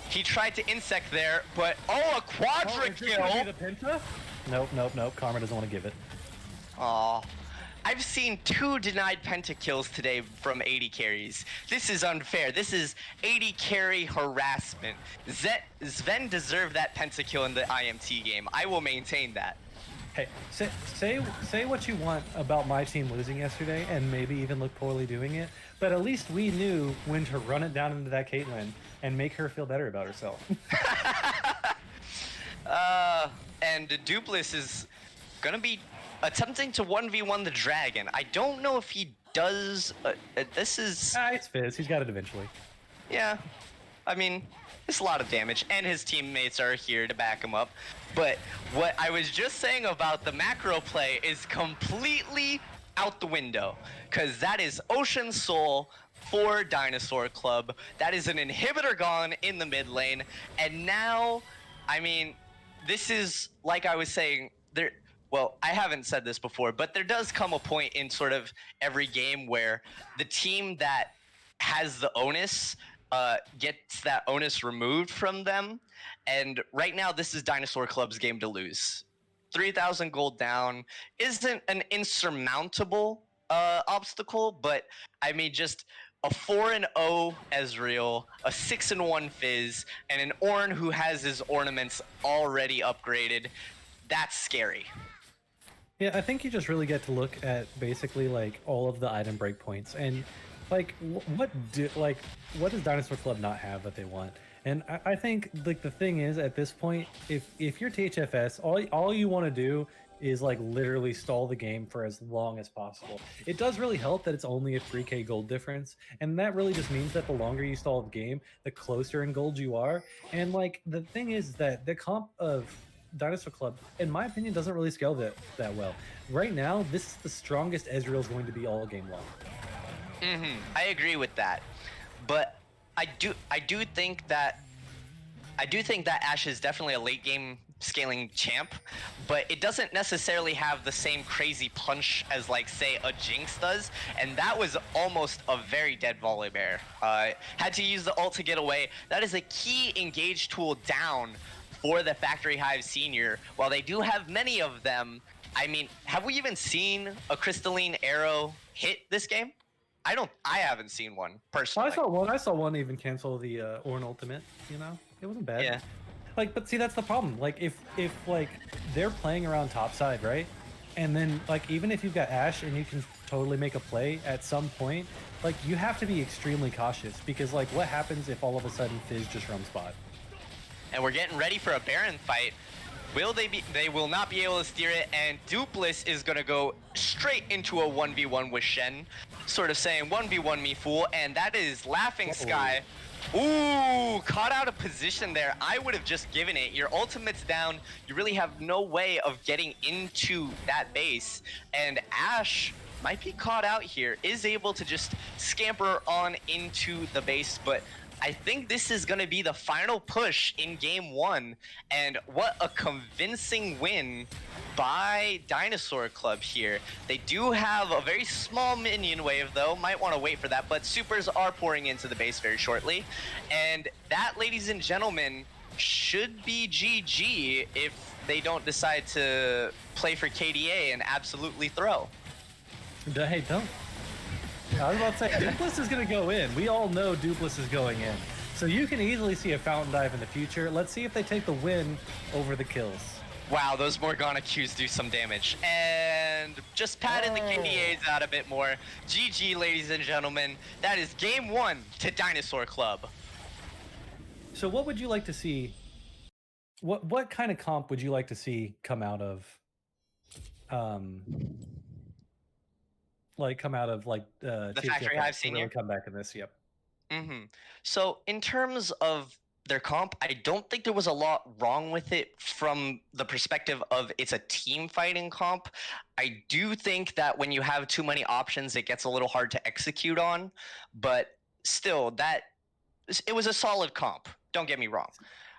He tried to insect there, but a quadra kill. The Penta? Nope. Karma doesn't want to give it. Aw. I've seen 2 denied pentakills today from 80 carries. This is unfair. This is 80 carry harassment. Sven deserved that pentakill in the IMT game. I will maintain that. Hey, say what you want about my team losing yesterday and maybe even look poorly doing it, but at least we knew when to run it down into that Caitlyn and make her feel better about herself. And Dupless is gonna be attempting to 1v1 the dragon. I don't know if he does. This is. It's Fizz. He's got it eventually. Yeah, I mean, it's a lot of damage, and his teammates are here to back him up. But what I was just saying about the macro play is completely out the window, because that is Ocean Soul for Dinosaur Club. That is an inhibitor gone in the mid lane, and now, I mean, this is like I was saying there. Well, I haven't said this before, but there does come a point in sort of every game where the team that has the onus gets that onus removed from them. And right now, this is Dinosaur Club's game to lose. 3,000 gold down isn't an insurmountable obstacle, but I mean, just a 4-0 Ezreal, a 6-1 Fizz, and an Ornn who has his ornaments already upgraded. That's scary. Yeah, I think you just really get to look at basically like all of the item breakpoints and like what does Dinosaur Club not have that they want? And I think like the thing is at this point, if you're THFS, all you want to do is like literally stall the game for as long as possible. It does really help that it's only a 3k gold difference, and that really just means that the longer you stall the game, the closer in gold you are. And like the thing is that the comp of Dinosaur Club, in my opinion, doesn't really scale that well. Right now, this is the strongest Ezreal is going to be all game long. I agree with that, but I do think that Ashe is definitely a late game scaling champ, but it doesn't necessarily have the same crazy punch as like say a Jinx does, and that was almost a very dead Volibear. Had to use the ult to get away. That is a key engage tool down for the Factory Hive Senior. While they do have many of them, I mean, have we even seen a crystalline arrow hit this game? I haven't seen one personally. I saw one even cancel the Ornn ultimate. You know, it wasn't bad. Yeah. Like, but see, that's the problem. Like, if like they're playing around topside, right? And then like even if you've got Ashe and you can totally make a play at some point, like you have to be extremely cautious because like what happens if all of a sudden Fizz just runs bot? And we're getting ready for a Baron fight. Will they be? They will not be able to steer it, and Dupless is gonna go straight into a 1v1 with Shen, sort of saying 1v1 me fool, and that is Laughing Sky. Ooh, caught out of position there. I would have just given it. Your ultimate's down. You really have no way of getting into that base, and Ashe might be caught out here. Is able to just scamper on into the base, but I think this is going to be the final push in game 1, and what a convincing win by Dinosaur Club here. They do have a very small minion wave though, might want to wait for that, but supers are pouring into the base very shortly. And that, ladies and gentlemen, should be GG if they don't decide to play for KDA and absolutely throw. Hey, don't. I was about to say, Dupless is going to go in. We all know Dupless is going in. So you can easily see a Fountain Dive in the future. Let's see if they take the win over the kills. Wow, those Morgana Qs do some damage. And just padding the KDAs out a bit more. GG, ladies and gentlemen. That is game 1 to Dinosaur Club. So what would you like to see? What kind of comp would you like to see come out of the Factory Hive Senior? Really come back in this, yep. So in terms of their comp, I don't think there was a lot wrong with it from the perspective of it's a team fighting comp. I do think that when you have too many options, it gets a little hard to execute on, but still, it was a solid comp. Don't get me wrong.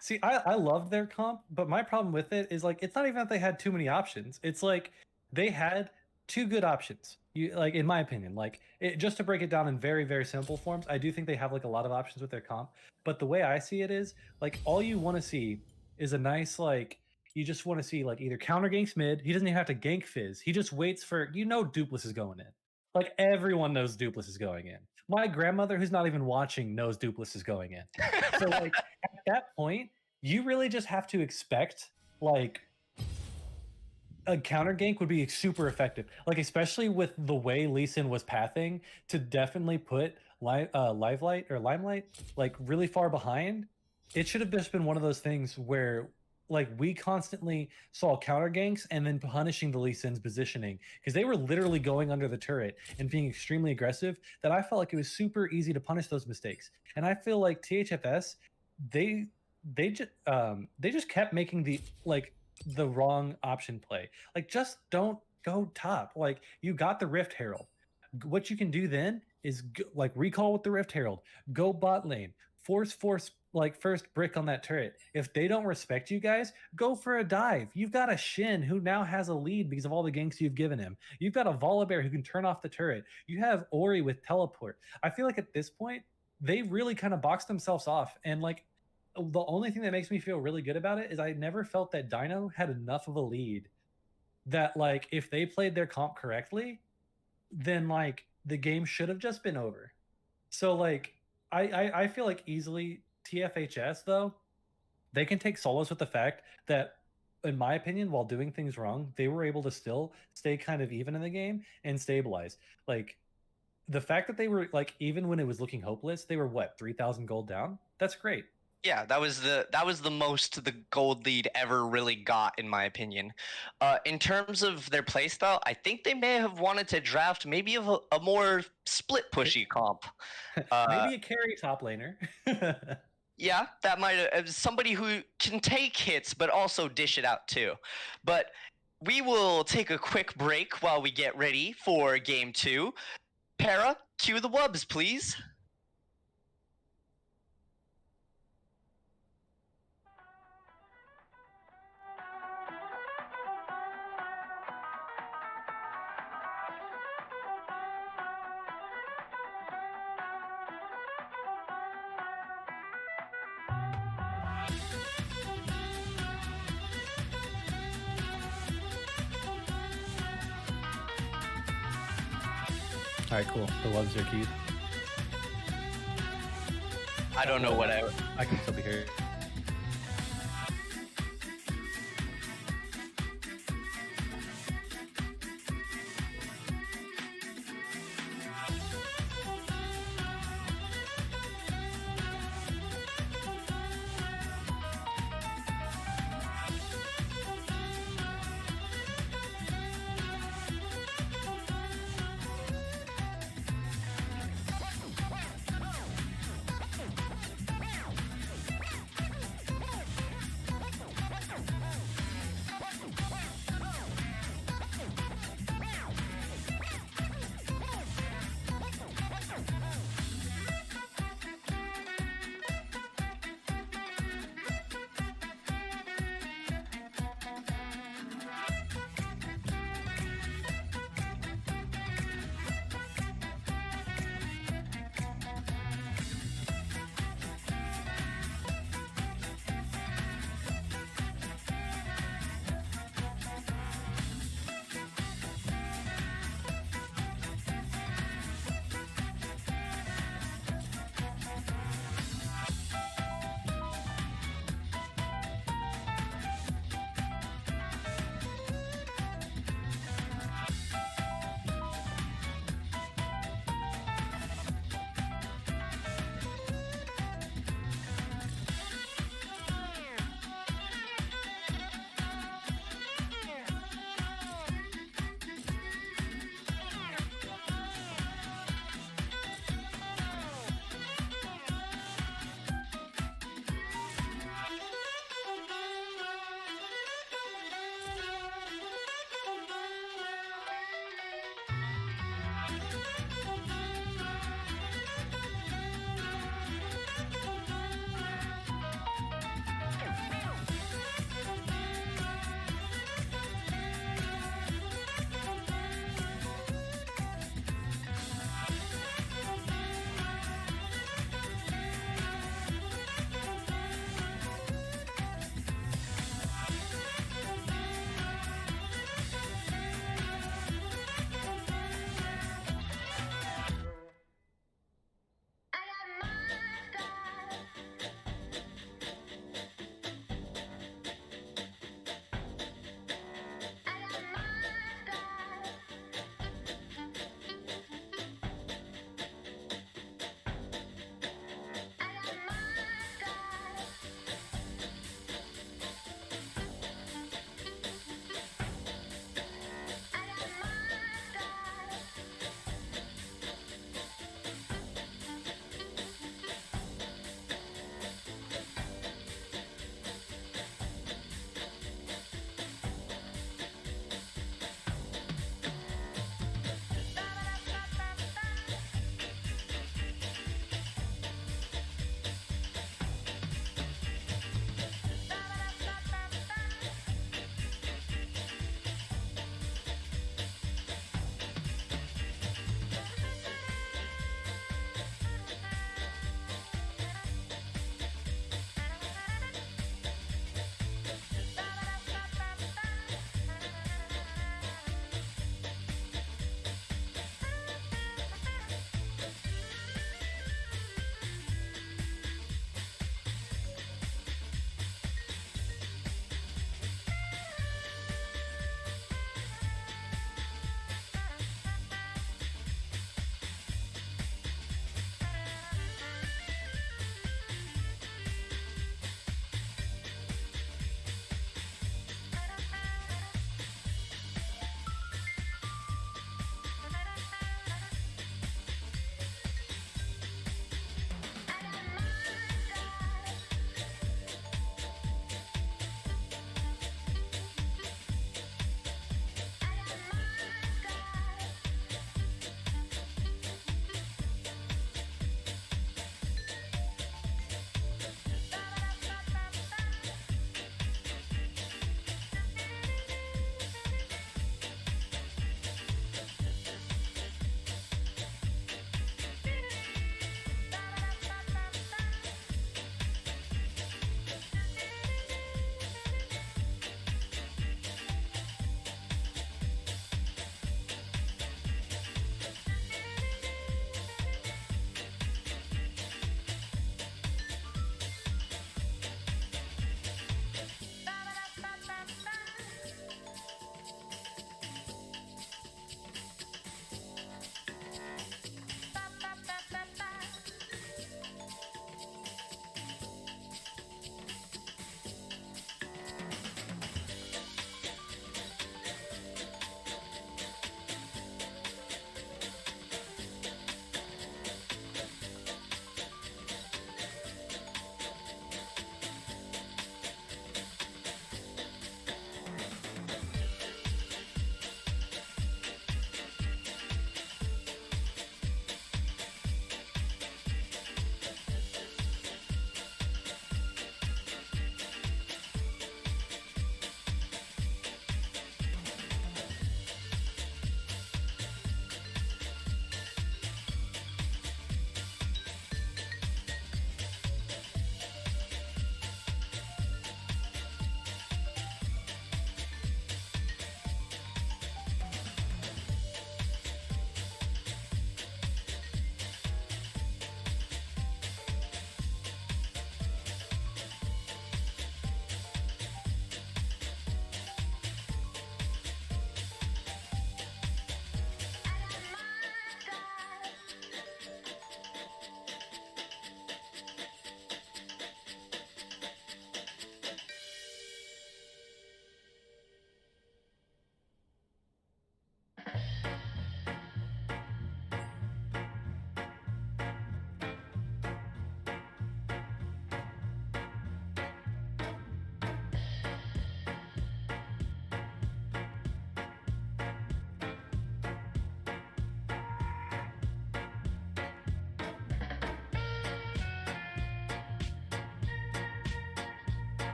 See, I loved their comp, but my problem with it is like it's not even that they had too many options. It's like they had 2 good options. You like, in my opinion, like just to break it down in very, very simple forms, I do think they have like a lot of options with their comp. But the way I see it is like all you want to see is a nice like you just want to see like either counter ganks mid. He doesn't even have to gank Fizz. He just waits for Dupless is going in. Like everyone knows Dupless is going in. My grandmother, who's not even watching, knows Dupless is going in. So like at that point, you really just have to expect like a counter gank would be super effective. Like especially with the way Lee Sin was pathing to definitely put Limelight like really far behind. It should have just been one of those things where like we constantly saw counter ganks and then punishing the Lee Sin's positioning because they were literally going under the turret and being extremely aggressive that I felt like it was super easy to punish those mistakes. And I feel like THFS, they just kept making the wrong option play. Like just don't go top. Like you got the Rift Herald. What you can do then is like recall with the Rift Herald, go bot lane, force like first brick on that turret. If they don't respect you guys, go for a dive. You've got a Shin who now has a lead because of all the ganks you've given him. You've got a Volibear who can turn off the turret. You have Ori with teleport. I feel like at this point, they really kind of boxed themselves off. And like the only thing that makes me feel really good about it is I never felt that Dino had enough of a lead that like if they played their comp correctly, then like the game should have just been over. So like I feel like easily TFHS though, they can take solace with the fact that in my opinion, while doing things wrong, they were able to still stay kind of even in the game and stabilize. Like the fact that they were like even when it was looking hopeless, they were what, 3,000 gold down? That's great. Yeah, that was the most the gold lead ever really got, in my opinion. In terms of their playstyle, I think they may have wanted to draft maybe a more split pushy comp. Maybe a carry top laner. Yeah, that might somebody who can take hits but also dish it out too. But we will take a quick break while we get ready for game 2. Para, cue the wubs, please. All right, cool. The loves are cute. I don't know what I can still be here.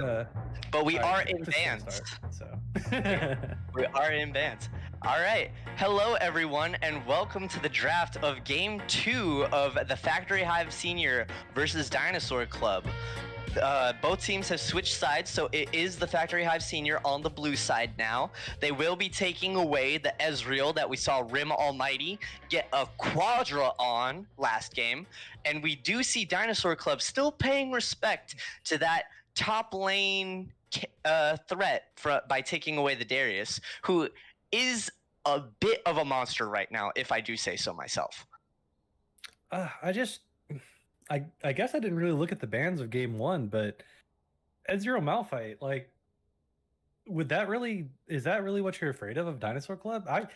but we are alright, in just gonna bands. start, so. We are in bands. All right. Hello, everyone, and welcome to the draft of Game 2 of the Factory Hive Senior versus Dinosaur Club. Both teams have switched sides, so it is the Factory Hive Senior on the blue side now. They will be taking away the Ezreal that we saw Rim Almighty get a Quadra on last game. And we do see Dinosaur Club still paying respect to that top lane threat by taking away the Darius, who is a bit of a monster right now, if I do say so myself. I guess I didn't really look at the bans of game 1, but Ezreal Malphite, like, is that really what you're afraid of Dinosaur Club? I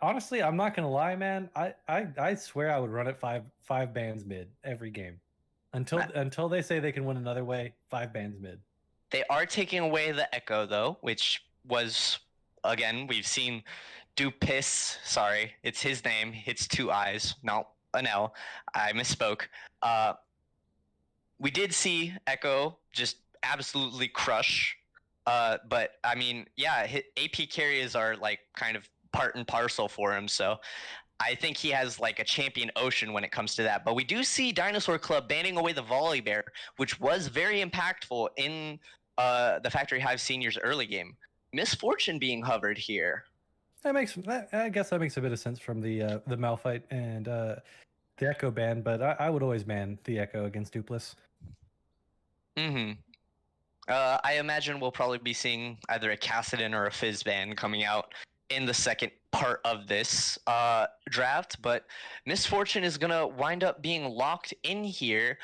honestly, I'm not gonna lie, man. I swear I would run it five bans mid every game until they say they can win another way. 5 bans mid. They are taking away the Echo, though, which was, again, we've seen Dupis. Sorry, it's his name. It's 2 eyes, not an L. I misspoke. We did see Echo just absolutely crush. But I mean, yeah, AP carries are like kind of part and parcel for him. So I think he has like a champion ocean when it comes to that. But we do see Dinosaur Club banning away the Volley Bear, which was very impactful in the Factory Hive Seniors early game. Misfortune being hovered here. I guess that makes a bit of sense from the Malphite and the Echo ban, but I would always ban the Echo against Duplis. Mm-hmm. I imagine we'll probably be seeing either a Cassidon or a Fizz ban coming out in the second part of this draft, but Misfortune is going to wind up being locked in here.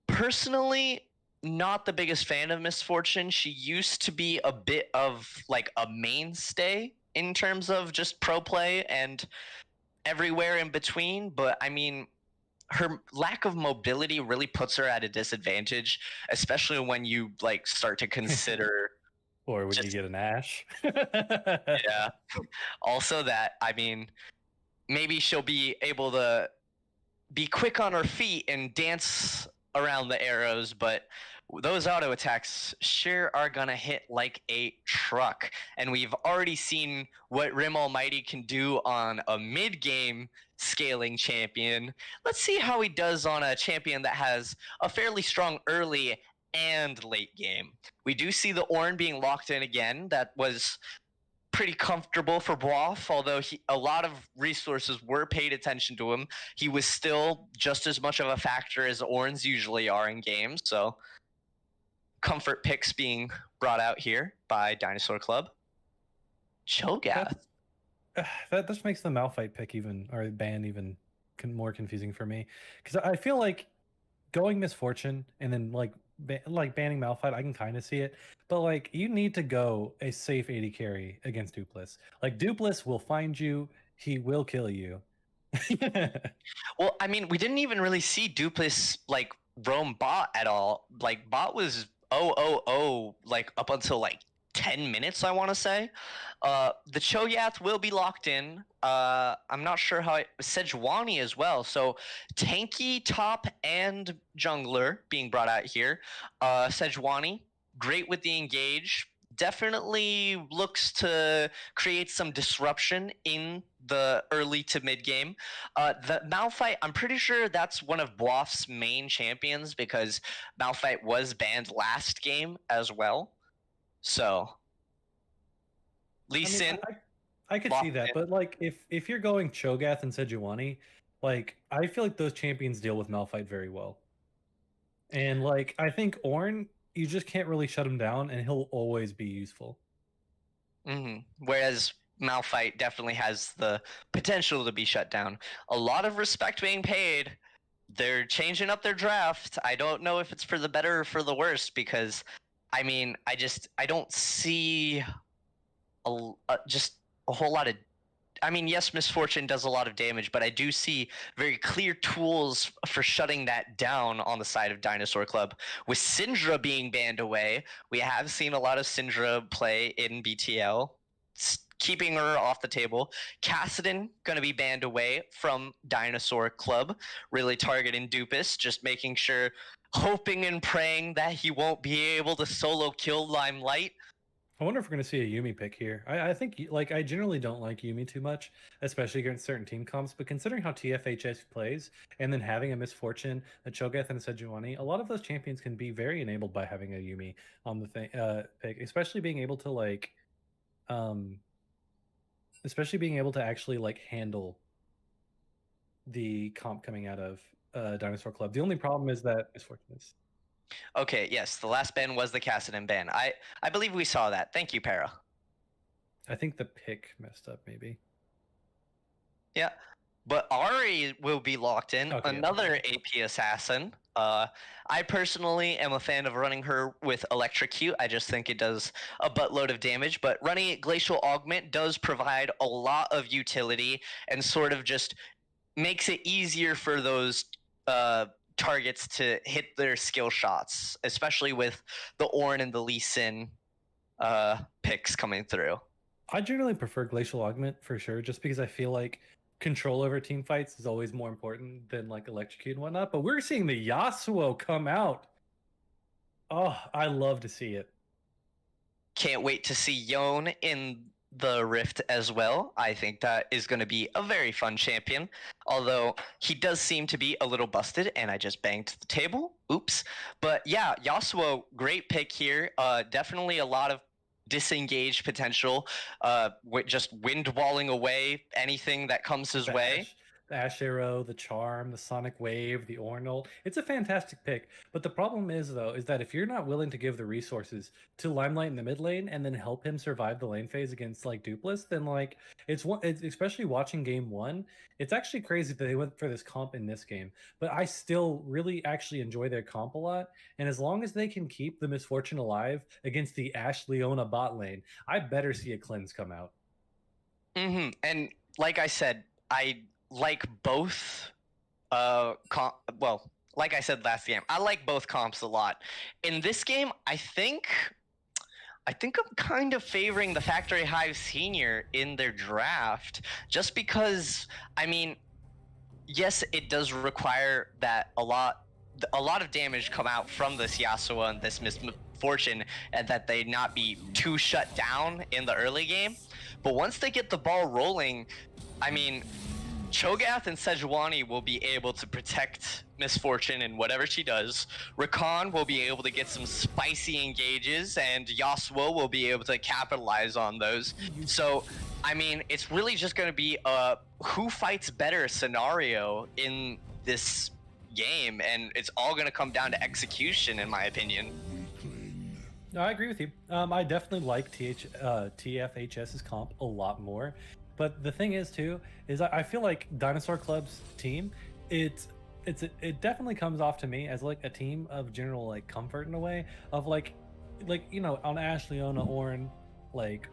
Personally, not the biggest fan of Misfortune. She used to be a bit of like a mainstay in terms of just pro play and everywhere in between, but I mean, her lack of mobility really puts her at a disadvantage, especially when you like start to consider or when you get an Ashe. Yeah. Also that, I mean, maybe she'll be able to be quick on her feet and dance around the arrows, but those auto attacks sure are gonna hit like a truck. And we've already seen what Rim Almighty can do on a mid-game scaling champion. Let's see how he does on a champion that has a fairly strong early and late game. We do see the Ornn being locked in again. That was pretty comfortable for Boaf, although a lot of resources were paid attention to him. He was still just as much of a factor as Ornns usually are in games, so comfort picks being brought out here by Dinosaur Club. Cho'Gath. That just makes the Malphite pick or ban even more confusing for me, because I feel like going Misfortune and then like banning Malphite, I can kind of see it, but like you need to go a safe AD carry against Duplis. Like Duplis will find you, he will kill you. Well, I mean, we didn't even really see Duplis like roam bot at all. Like bot was 0-0-0 like up until like 10 minutes, I want to say. The Cho'Gath will be locked in. I'm not sure how Sejuani as well. So tanky top and jungler being brought out here. Sejuani, great with the engage. Definitely looks to create some disruption in the early to mid game. The Malphite, I'm pretty sure that's one of Boaf's main champions because Malphite was banned last game as well. So Lee Sin. I could see that, but like if you're going Cho'Gath and Sejuani, like I feel like those champions deal with Malphite very well. And like I think Ornn, you just can't really shut him down, and he'll always be useful. Mm-hmm. Whereas Malphite definitely has the potential to be shut down. A lot of respect being paid. They're changing up their draft. I don't know if it's for the better or for the worse, because I mean, I don't see just a whole lot of. I mean, yes, Misfortune does a lot of damage, but I do see very clear tools for shutting that down on the side of Dinosaur Club. With Syndra being banned away, we have seen a lot of Syndra play in BTL. It's keeping her off the table. Cassidon going to be banned away from Dinosaur Club, really targeting Dupus, just making sure, hoping and praying that he won't be able to solo kill Limelight. I wonder if we're going to see a Yumi pick here. I think, like, I generally don't like Yumi too much, especially against certain team comps. But considering how TFHS plays, and then having a Misfortune, a Cho'Gath, and a Sejuani, a lot of those champions can be very enabled by having a Yumi on the pick, especially being able to especially being able to actually like handle the comp coming out of Dinosaur Club. The only problem is that Misfortune is. Okay, yes, the last ban was the Cassidon ban. I believe we saw that. Thank you, Para. I think the pick messed up, maybe. Yeah, but Ari will be locked in. Okay, Another AP assassin. I personally am a fan of running her with Electrocute. I just think it does a buttload of damage, but running it Glacial Augment does provide a lot of utility and sort of just makes it easier for those targets to hit their skill shots, especially with the Ornn and the Lee Sin picks coming through. I generally prefer Glacial Augment for sure, just because I feel like control over team fights is always more important than like Electrocute and whatnot. But we're seeing the Yasuo come out. Oh, I love to see it. Can't wait to see Yon in the Rift as well. I think that is going to be a very fun champion, although he does seem to be a little busted, and I just banged the table. Oops. But yeah, Yasuo, great pick here. Definitely a lot of disengaged potential, just wind walling away anything that comes his way. The Ash Arrow, the Charm, the Sonic Wave, the Ornal. It's a fantastic pick. But the problem is, though, is that if you're not willing to give the resources to Limelight in the mid lane and then help him survive the lane phase against like Dupless, then like it's especially watching game one, it's actually crazy that they went for this comp in this game. But I still really actually enjoy their comp a lot. And as long as they can keep the Misfortune alive against the Ash Leona bot lane, I better see a cleanse come out. And like I said, I like both like I said last game, I like both comps a lot. In this game, I think I'm kind of favoring the Factory Hive Senior in their draft, just because, I mean, yes, it does require that a lot of damage come out from this Yasuo and this Misfortune, and that they not be too shut down in the early game. But once they get the ball rolling, I mean, Cho'Gath and Sejuani will be able to protect Misfortune in whatever she does. Rakan will be able to get some spicy engages, and Yasuo will be able to capitalize on those. So, I mean, it's really just going to be a who fights better scenario in this game, and it's all going to come down to execution, in my opinion. No, I agree with you. I definitely like TFHS's comp a lot more. But the thing is, too, is I feel like Dinosaur Club's team, it definitely comes off to me as like a team of general like comfort in a way of like you know, on Ash, Leona, Ornn, like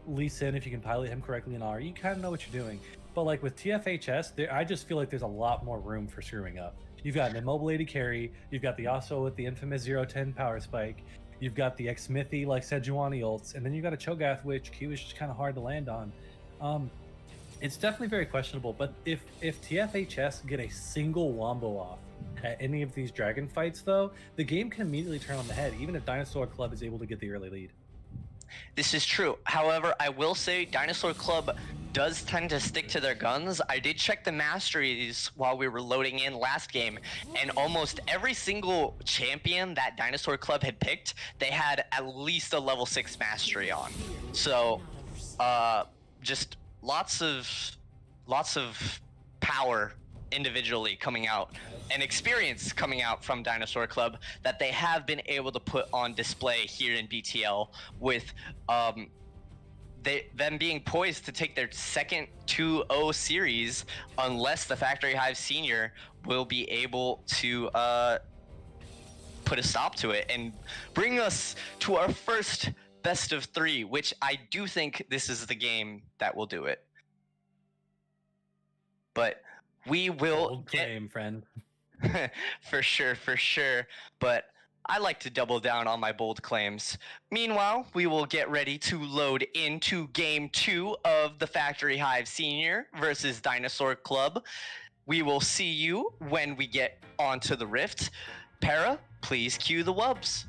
Lee Sin, if you can pilot him correctly in R, you kind of know what you're doing. But like with TFHS, I just feel like there's a lot more room for screwing up. You've got an Immobile AD carry, you've got the Yasuo with the infamous 0-10 power spike, you've got the X-Smithy like Sejuani ults, and then you've got a Cho'Gath, which Q is just kind of hard to land on. It's definitely very questionable, but if TFHS get a single wombo off at any of these dragon fights, though, the game can immediately turn on the head, even if Dinosaur Club is able to get the early lead. This is true. However, I will say Dinosaur Club does tend to stick to their guns. I did check the masteries while we were loading in last game, and almost every single champion that Dinosaur Club had picked, they had at least a level 6 mastery on. So, just lots of power individually coming out, and experience coming out from Dinosaur Club that they have been able to put on display here in BTL, with them being poised to take their second 2-0 series, unless the Factory Hive Senior will be able to put a stop to it and bring us to our first best of 3, which I do think this is the game that will do it. But we will Old claim, friend. for sure. But I like to double down on my bold claims. Meanwhile, we will get ready to load into game 2 of the Factory Hive Senior versus Dinosaur Club. We will see you when we get onto the rift. Para, please cue the wubs.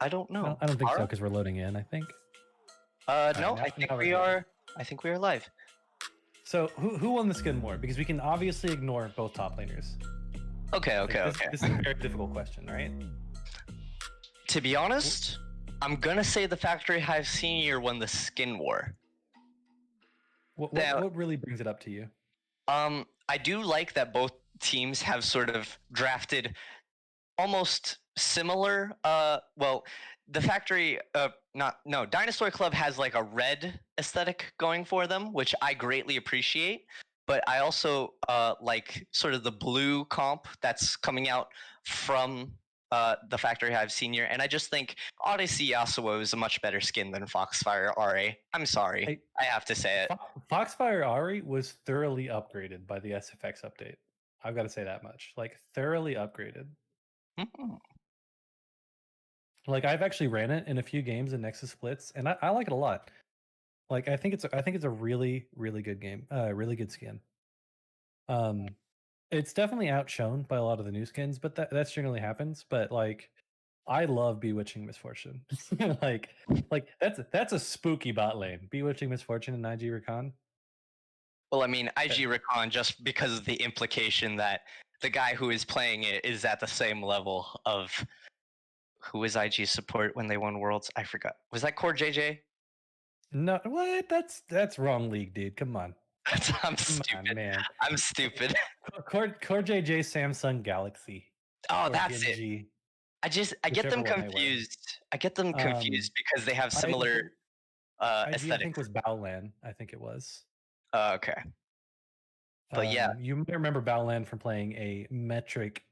I don't know. I don't think so Para? because we're loading in. I think. No, now- I think now we're we good. are. I think we are live. So who won the skin war? Because we can obviously ignore both top laners. Okay, Like, okay, this, okay. This is a very difficult question, right? To be honest, I'm gonna say the Factory Hive Senior won the skin war. Now, What really brings it up to you? I do like that both teams have sort of drafted almost similar. Well, the factory, not no, Dinosaur Club has like a red aesthetic going for them, which I greatly appreciate. But I also like sort of the blue comp that's coming out from the Factory Hive Senior, and I just think Odyssey Yasuo is a much better skin than Foxfire RA. I'm sorry, I have to say it. Foxfire Ari was thoroughly upgraded by the SFX update. I've got to say that much. Like thoroughly upgraded. Mhm. Like I've actually ran it in a few games in Nexus Splits, and I like it a lot. Like I think it's a really really good game, really good skin. It's definitely outshone by a lot of the new skins, but that's generally happens. But like, I love Bewitching Misfortune. like like that's a spooky bot lane. Bewitching Misfortune and IG Recon. Well, I mean, IG Recon just because of the implication that the guy who is playing it is at the same level of who was IG support when they won Worlds. I forgot. Was that Core JJ? No, what? That's wrong league, dude. Come on, I'm come on, stupid. man. I'm stupid. Core JJ Samsung Galaxy Oh, or that's it. Genji, I get whichever them one they were. confused. I get them confused because they have IG, similar IG I aesthetics. think was Baolan. I think it was. Okay. But yeah, You may remember Baolan from playing a metric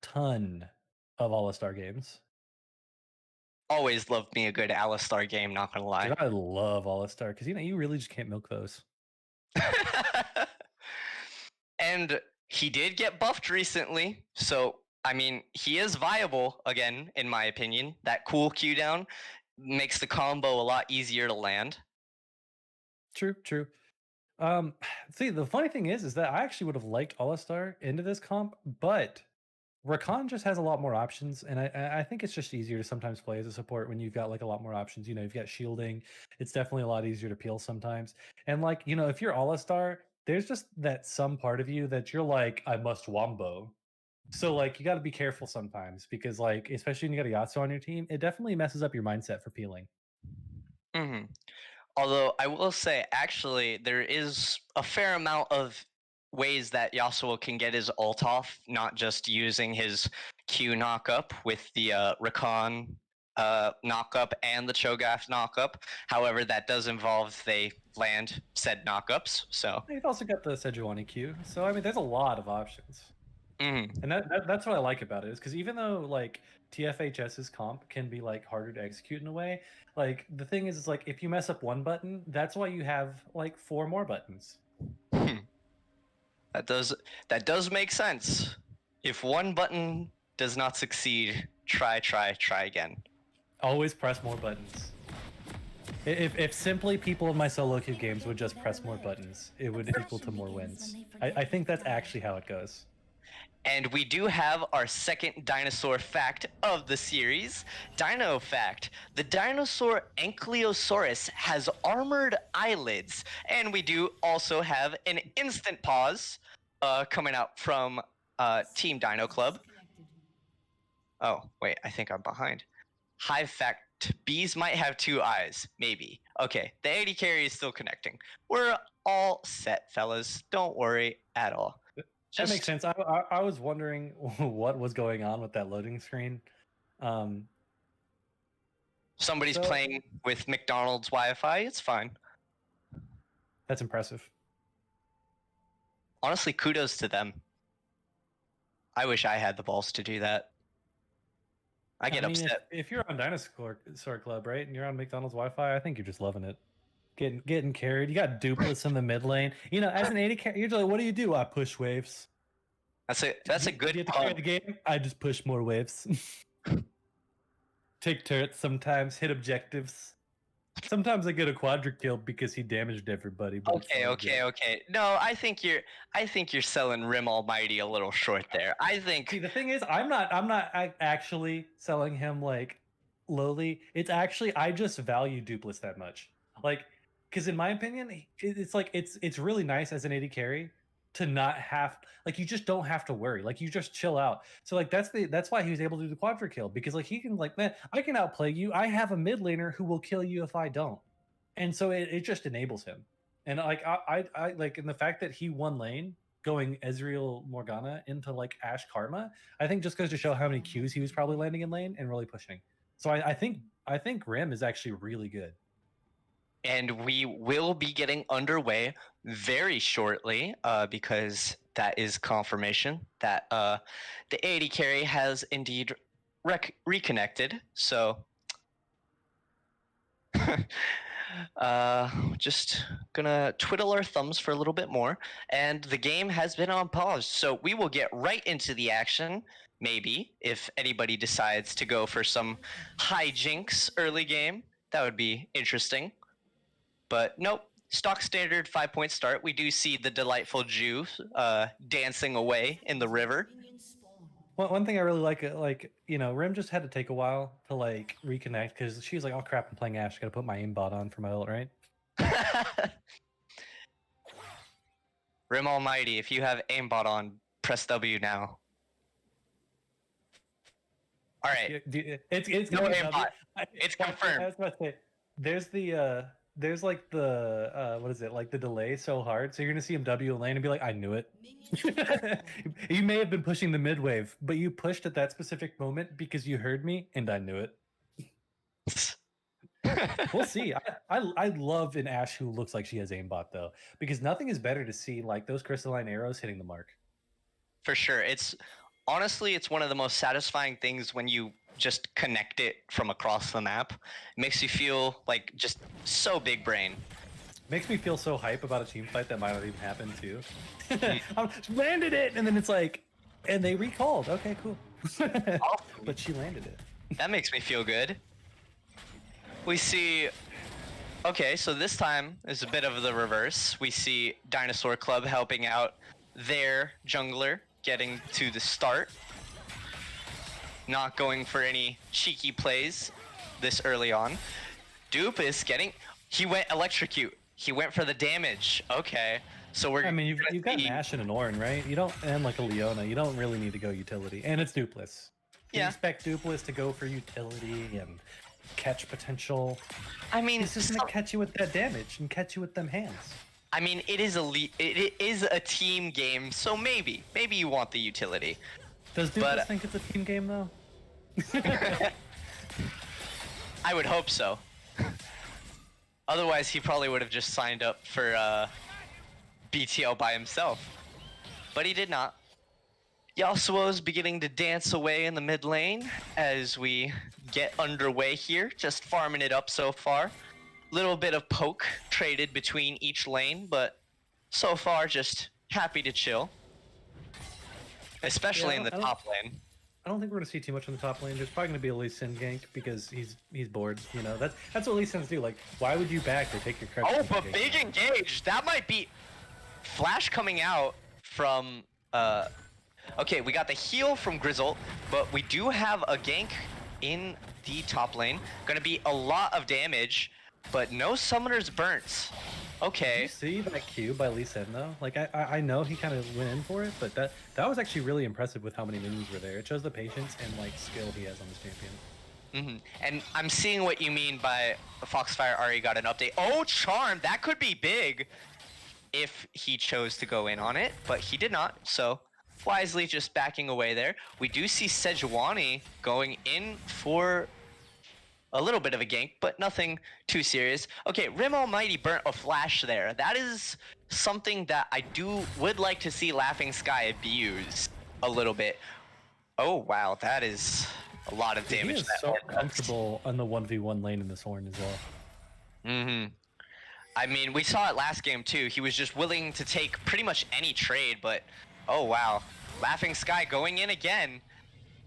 ton of All-Star games. always loved me a good Alistar game, not gonna lie. Dude, I love All-Star because you really just can't milk those. And he did get buffed recently, so I mean, he is viable again, in my opinion. That cool cooldown makes the combo a lot easier to land. True, true. See, the funny thing is that I actually would have liked All-Star into this comp, but Rakan just has a lot more options, and I think it's just easier to sometimes play as a support when you've got like a lot more options. You've got shielding. It's definitely a lot easier to peel sometimes. And like, if you're All-Star, there's just that some part of you that you're like, I must wombo. So like you got to be careful sometimes because like especially when you got a Yasuo on your team, it definitely messes up your mindset for peeling. Hmm. Although I will say, actually, there is a fair amount of ways that Yasuo can get his ult off, not just using his Q knockup with the Rakan knockup and the Cho'Gath knockup. However, that does involve they land said knockups. So You've also got the Sejuani Q. So I mean, there's a lot of options. mhm. And that's what I like about it is because even though like TFHS's comp can be like harder to execute in a way, like the thing is like if you mess up one button, that's why you have like 4 more buttons. That does make sense. If one button does not succeed, try again. Always press more buttons. If simply people in my solo queue games would just press more buttons, it would equal to more wins. I think that's actually how it goes. And we do have our second dinosaur fact of the series. Dino fact. The dinosaur Ankylosaurus has armored eyelids. And we do also have an instant pause coming out from Team Dino Club. Oh, wait, I think I'm behind. Hive fact. Bees might have 2 eyes. Maybe. Okay, the 80 carry is still connecting. We're all set, fellas. Don't worry at all. That makes sense. I was wondering what was going on with that loading screen. Somebody's playing with McDonald's Wi-Fi. It's fine. That's impressive. Honestly, kudos to them. I wish I had the balls to do that. I get upset. If you're on Dinosaur Club, right, and you're on McDonald's Wi-Fi, I think you're just loving it. Getting carried. You got duplets in the mid lane. As an 80 carry, you're like, what do? I push waves. That's a good part of the game. I just push more waves. Take turrets sometimes, hit objectives. Sometimes I get a quadra kill because he damaged everybody. But okay. No, I think you're selling Rim Almighty a little short there. I think. See, the thing is, I'm not actually selling him like lowly. It's actually I just value duplets that much. Like, because in my opinion, it's like it's really nice as an 80 carry to not have like you just don't have to worry. Like you just chill out. So like that's why he was able to do the quadra kill because like he can like man, I can outplay you. I have a mid laner who will kill you if I don't, and so it just enables him. And like I like in the fact that he won lane going Ezreal Morgana into like Ashe Karma, I think just goes to show how many Qs he was probably landing in lane and really pushing. So I think Rim is actually really good. And we will be getting underway very shortly because that is confirmation that the AD carry has indeed reconnected. So just gonna twiddle our thumbs for a little bit more, and the game has been on pause, so we will get right into the action. Maybe if anybody decides to go for some hijinks early game, that would be interesting. But nope, stock standard 5-point start. We do see the delightful Jew dancing away in the river. One thing I really like Rim just had to take a while to like reconnect because she was like, "Oh crap, I'm playing Ashe. Got to put my aimbot on for my ult, right?" Rim Almighty, if you have aimbot on, press W now. All right. It's No gonna be aimbot. W. It's confirmed. I was about to say, there's like the what is it, like the delay so hard, so you're gonna see him W lane and be like, "I knew it." You may have been pushing the mid wave, but you pushed at that specific moment because you heard me and I knew it. We'll see. I love an Ashe who looks like she has aimbot though, because nothing is better to see like those crystalline arrows hitting the mark. For sure. Honestly, it's one of the most satisfying things when you just connect it from across the map. It makes you feel like just so big brain. Makes me feel so hype about a team fight that might not even happen too. I landed it, and then it's like, and they recalled. Okay, cool. But she landed it. That makes me feel good. We see. Okay, so this time is a bit of the reverse. We see Dinosaur Club helping out their jungler, getting to the start. Not going for any cheeky plays this early on. Dupe is getting. He went electrocute. He went for the damage. Okay, so we're. I mean, you've got an Ashe and an Ornn, right? You don't, and like a Leona. You don't really need to go utility, and it's Dupless. You expect Dupless to go for utility and catch potential. I mean, he's just gonna catch you with that damage and catch you with them hands. I mean, it is a team game, so maybe you want the utility. Does Dupless think it's a team game though? I would hope so. Otherwise, he probably would have just signed up for BTL by himself. But he did not. Yasuo's beginning to dance away in the mid lane as we get underway here, just farming it up so far. Little bit of poke traded between each lane, but so far just happy to chill. Especially in the top lane. I don't think we're gonna see too much in the top lane. There's probably gonna be a Lee Sin gank because he's bored. You know, that's what Lee Sins do. Like, why would you back to take your credit? Oh, but big engage. That might be flash coming out from. Okay, we got the heal from Grizzle, but we do have a gank in the top lane. Gonna be a lot of damage, but no summoners burnt. Okay. Did you see that Q by Lee Sin though? Like I know he kind of went in for it, but that was actually really impressive with how many minions were there. It shows the patience and like skill he has on this champion. And I'm seeing what you mean by Foxfire already got an update. Oh, Charm, that could be big if he chose to go in on it, but he did not. So wisely just backing away there. We do see Sejuani going in for a little bit of a gank, but nothing too serious. Okay, Rim Almighty burnt a flash there. That is something that I would like to see Laughing Sky abuse a little bit. Oh wow, that is a lot of damage. He is so comfortable on the 1v1 lane in this Ornn as well. I mean, we saw it last game too. He was just willing to take pretty much any trade, but oh wow. Laughing Sky going in again.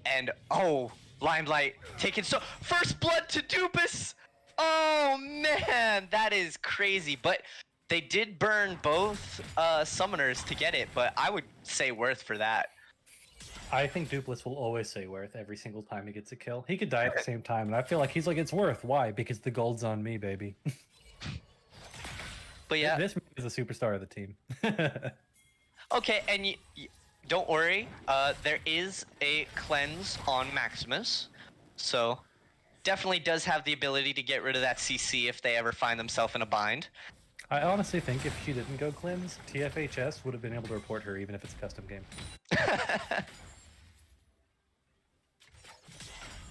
And oh, Limelight taking first blood to Dupus. Oh man, that is crazy. But they did burn both summoners to get it, but I would say worth for that. I think Dupless will always say worth every single time he gets a kill. He could die at the same time, and I feel like he's like, it's worth. Why? Because the gold's on me, baby. But yeah, this is a superstar of the team. Okay, and don't worry, there is a cleanse on Maximus, so definitely does have the ability to get rid of that CC if they ever find themselves in a bind. I honestly think if she didn't go cleanse, TFHS would have been able to report her even if it's a custom game.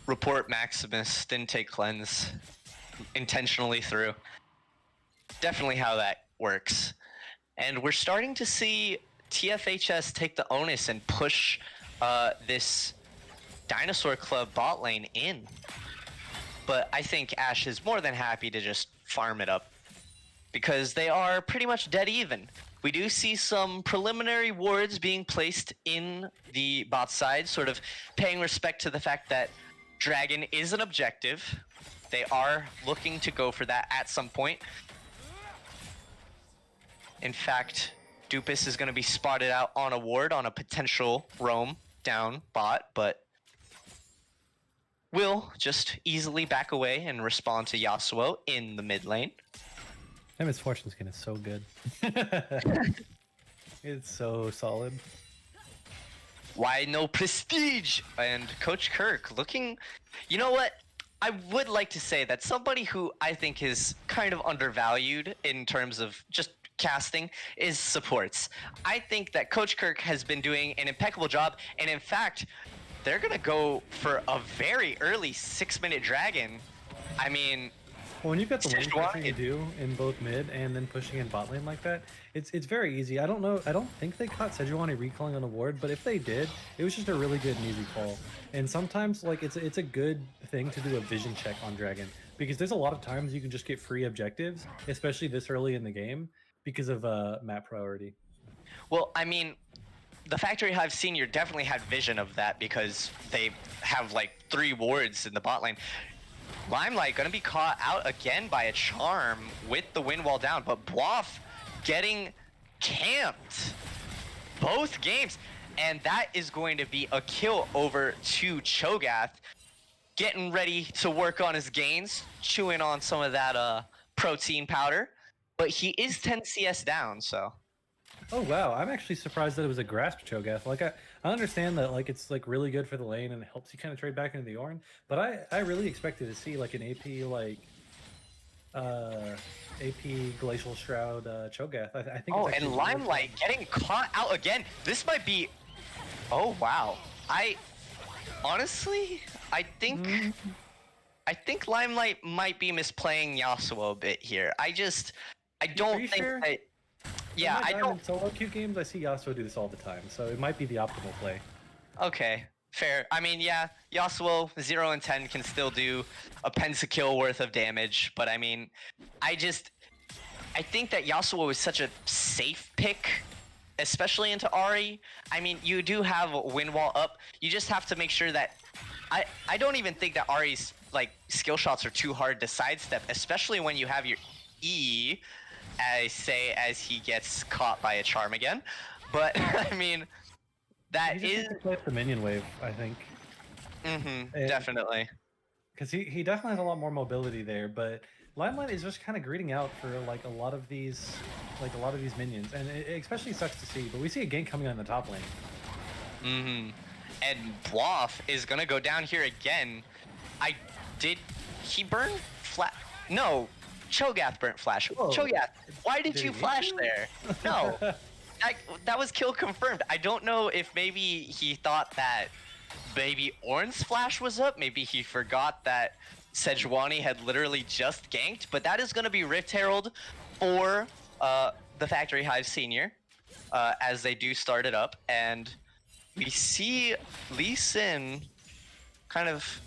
Report Maximus didn't take cleanse intentionally through. Definitely how that works. And we're starting to see TFHS take the onus and push this Dinosaur Club bot lane in. But I think Ashe is more than happy to just farm it up because they are pretty much dead even. We do see some preliminary wards being placed in the bot side, sort of paying respect to the fact that Dragon is an objective. They are looking to go for that at some point. In fact, Dupus is going to be spotted out on a ward on a potential roam down bot, but will just easily back away and respond to Yasuo in the mid lane. That Misfortune skin is so good. It's so solid. Why no prestige? And Coach Kirk looking... You know what? I would like to say that somebody who I think is kind of undervalued in terms of just casting is supports. I think that Coach Kirk has been doing an impeccable job, and in fact, they're going to go for a very early 6-minute dragon. I mean... Well, when you've got the lane pushing you do in both mid and then pushing in bot lane like that, it's very easy. I don't think they caught Sejuani recalling on a ward, but if they did, it was just a really good and easy call. And sometimes like it's a good thing to do a vision check on Dragon because there's a lot of times you can just get free objectives, especially this early in the game because of map priority. Well, I mean, the Factory Hive Senior definitely had vision of that because they have like 3 wards in the bot lane. Limelight gonna be caught out again by a charm with the wind wall down, but Bluff getting camped both games, and that is going to be a kill over to Cho'Gath, getting ready to work on his gains, chewing on some of that protein powder, but he is 10 CS down, so. Oh wow, I'm actually surprised that it was a grasp Cho'Gath. Like I understand that like it's like really good for the lane and it helps you kind of trade back into the Ornn, but I really expected to see like an AP like AP Glacial Shroud Cho'Gath. I think. Oh, it's and Limelight getting caught out again. This might be. Oh wow. Honestly, I think Limelight might be misplaying Yasuo a bit here. I don't think sure? that. Yeah, I don't. In solo queue games, I see Yasuo do this all the time, so it might be the optimal play. Okay, fair. I mean, yeah, Yasuo 0 and 10 can still do a pentakill worth of damage, but I mean, I think that Yasuo is such a safe pick, especially into Ahri. I mean, you do have wind wall up. You just have to make sure that I don't even think that Ahri's like skill shots are too hard to sidestep, especially when you have your E. As he gets caught by a charm again, but I mean, that is the minion wave, I think. Definitely. Because he definitely has a lot more mobility there, but Limelight is just kind of greeting out for like a lot of these minions, and it especially sucks to see. But we see a gank coming on the top lane. And Bluff is gonna go down here again. Did he burn flat? No. Cho'Gath burnt flash. Whoa. Cho'Gath, why did you flash there? No, that was kill confirmed. I don't know if maybe he thought that maybe Ornn's flash was up. Maybe he forgot that Sejuani had literally just ganked. But that is going to be Rift Herald for the Factory Hive Senior as they do start it up. And we see Lee Sin kind of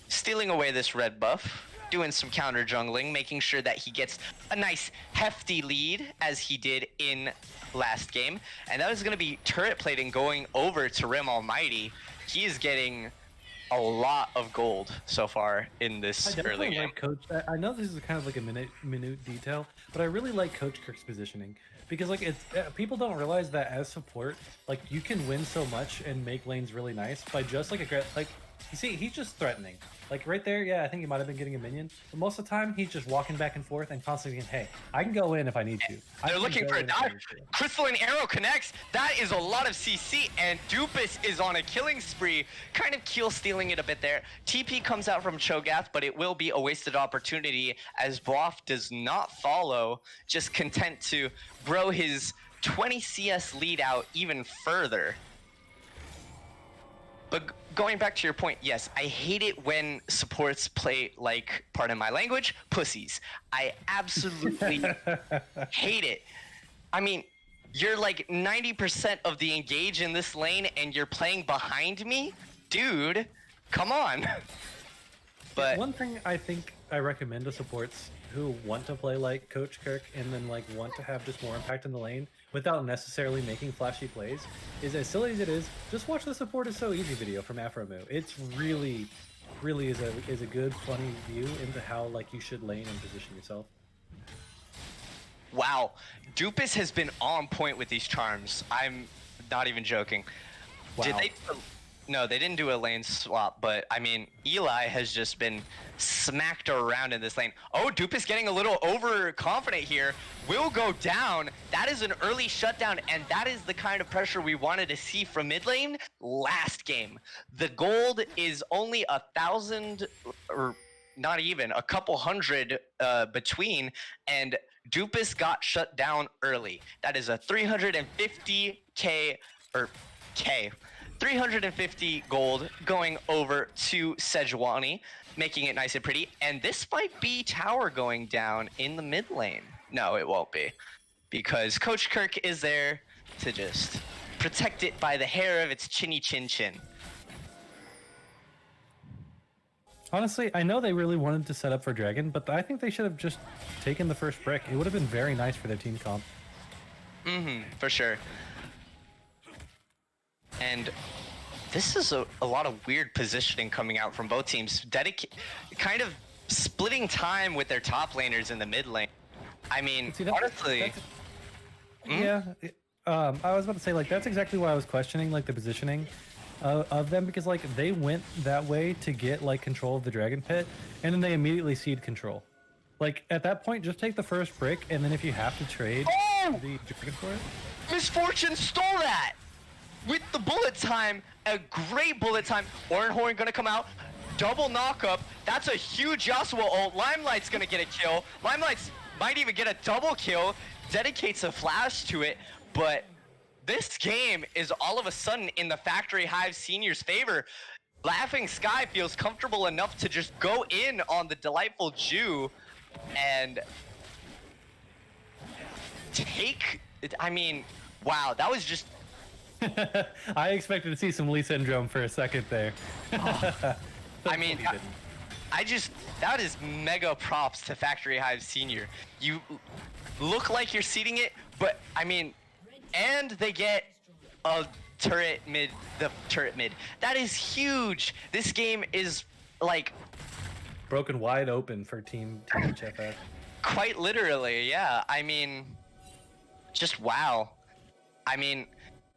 stealing away this red buff, doing some counter jungling, making sure that he gets a nice hefty lead as he did in last game. And that is going to be turret plating going over to Rim Almighty. He is getting a lot of gold so far in this early game. Coach, I know this is kind of like a minute detail, but I really like Coach Kirk's positioning because like it's people don't realize that as support, like you can win so much and make lanes really nice by just like You see, he's just threatening. Like right there, yeah, I think he might have been getting a minion. But most of the time, he's just walking back and forth and constantly saying, hey, I can go in if I need to. They're looking for a dive. Crystalline Arrow connects. That is a lot of CC, and Dupus is on a killing spree, kind of kill stealing it a bit there. TP comes out from Cho'Gath, but it will be a wasted opportunity as Boff does not follow, just content to grow his 20 CS lead out even further. But going back to your point, yes, I hate it when supports play like, pardon my language, pussies. I absolutely hate it. I mean, you're like 90% of the engage in this lane and you're playing behind me? Dude, come on. But one thing I think I recommend to supports who want to play like Coach Kirk and then like want to have just more impact in the lane without necessarily making flashy plays is, as silly as it is, just watch the Support is So Easy video from Afromoo. It's really is a good funny view into how like you should lane and position yourself. wow, Dupus has been on point with these charms. I'm not even joking. Wow. Did they? No, they didn't do a lane swap, but I mean, Eli has just been smacked around in this lane. Oh, Dupus getting a little overconfident here. Will go down. That is an early shutdown, and that is the kind of pressure we wanted to see from mid lane last game. The gold is only 1,000, or not even, a couple hundred between, and Dupus got shut down early. That is a 350k, or K. 350 gold going over to Sejuani, making it nice and pretty. And this might be tower going down in the mid lane. No, it won't be, because Coach Kirk is there to just protect it by the hair of its chinny chin chin. Honestly, I know they really wanted to set up for Dragon, but I think they should have just taken the first brick. It would have been very nice for their team comp. For sure. And this is a lot of weird positioning coming out from both teams. Kind of splitting time with their top laners in the mid lane. I mean, See, honestly... Yeah, I was about to say, like, that's exactly why I was questioning, like, the positioning of them, because, like, they went that way to get, like, control of the Dragon Pit, and then they immediately cede control. Like, at that point, just take the first brick, and then if you have to trade the Dragon for it... Misfortune stole that! With the bullet time, a great bullet time. Oranhorn gonna come out, double knock up. That's a huge Yasuo ult. Limelight's gonna get a kill. Limelight's might even get a double kill. Dedicates a flash to it, but this game is all of a sudden in the Factory Hive Senior's favor. Laughing Sky feels comfortable enough to just go in on the Delightful Jew and take. I mean, wow, that was just. I expected to see some Lee Syndrome for a second there. I mean, that is mega props to Factory Hive Senior. You look like you're seeding it, but I mean, and they get a turret mid, That is huge. This game is like broken wide open for Team HFF. Quite literally, yeah. I mean, just wow. I mean,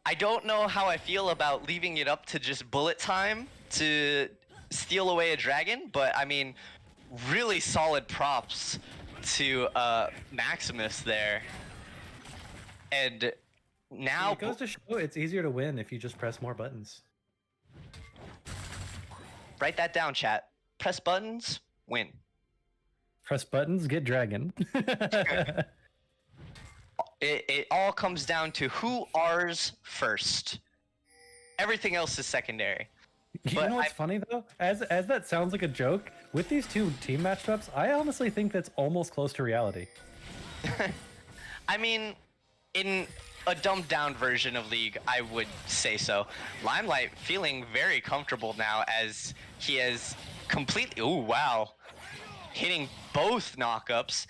I don't know how I feel about leaving it up to just bullet time to steal away a dragon, but I mean, really solid props to Maximus there. And now it goes to show it's easier to win if you just press more buttons. Write that down, chat. Press buttons, win. Press buttons, get dragon. It all comes down to who R's first. Everything else is secondary. You know what's funny though? As that sounds like a joke, with these two team matchups, I honestly think that's almost close to reality. I mean, in a dumbed down version of League, I would say so. Limelight feeling very comfortable now as he has completely, ooh, wow, hitting both knockups.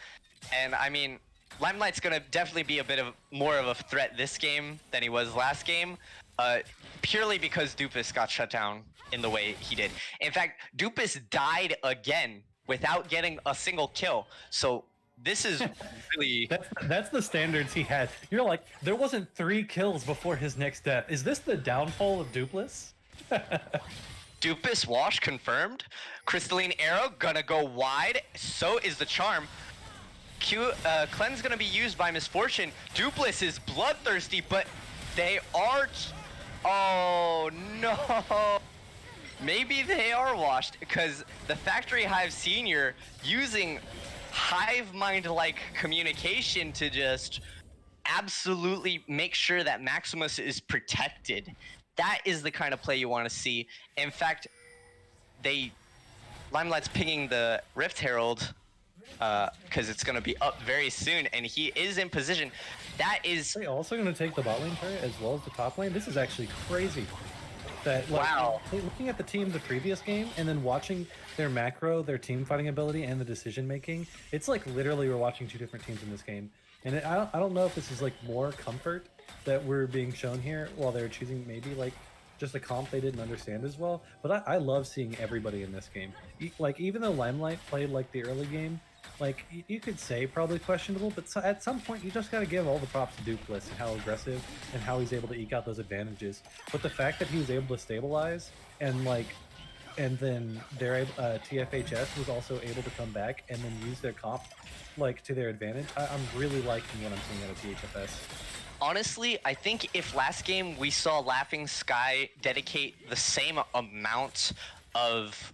And I mean, Limelight's gonna definitely be a bit of more of a threat this game than he was last game, purely because Dupus got shut down in the way he did. In fact, Dupus died again without getting a single kill. So this is really... That's the standards he had. You're like, there wasn't 3 kills before his next death. Is this the downfall of Dupless? Dupus wash confirmed. Crystalline Arrow gonna go wide. So is the charm. Cleanse gonna be used by Misfortune. Dupless is bloodthirsty, but they are. Oh no. Maybe they are washed because the Factory Hive Senior using hive mind-like communication to just absolutely make sure that Maximus is protected. That is the kind of play you want to see. In fact, Limelight's pinging the Rift Herald because it's going to be up very soon, and he is in position. That is. Are they also going to take the bot lane turret as well as the top lane? This is actually crazy. That, like, wow. Looking at the team the previous game and then watching their macro, their team fighting ability, and the decision making, it's like literally we're watching two different teams in this game. And I don't know if this is like more comfort that we're being shown here while they're choosing maybe like just a comp they didn't understand as well. But I love seeing everybody in this game. Like even though Limelight played like the early game, like you could say probably questionable, but at some point you just got to give all the props to Dupless and how aggressive and how he's able to eke out those advantages. But the fact that he was able to stabilize and then their TFHS was also able to come back and then use their comp like to their advantage. I'm really liking what I'm seeing out of THFS. Honestly, I think if last game we saw Laughing Sky dedicate the same amount of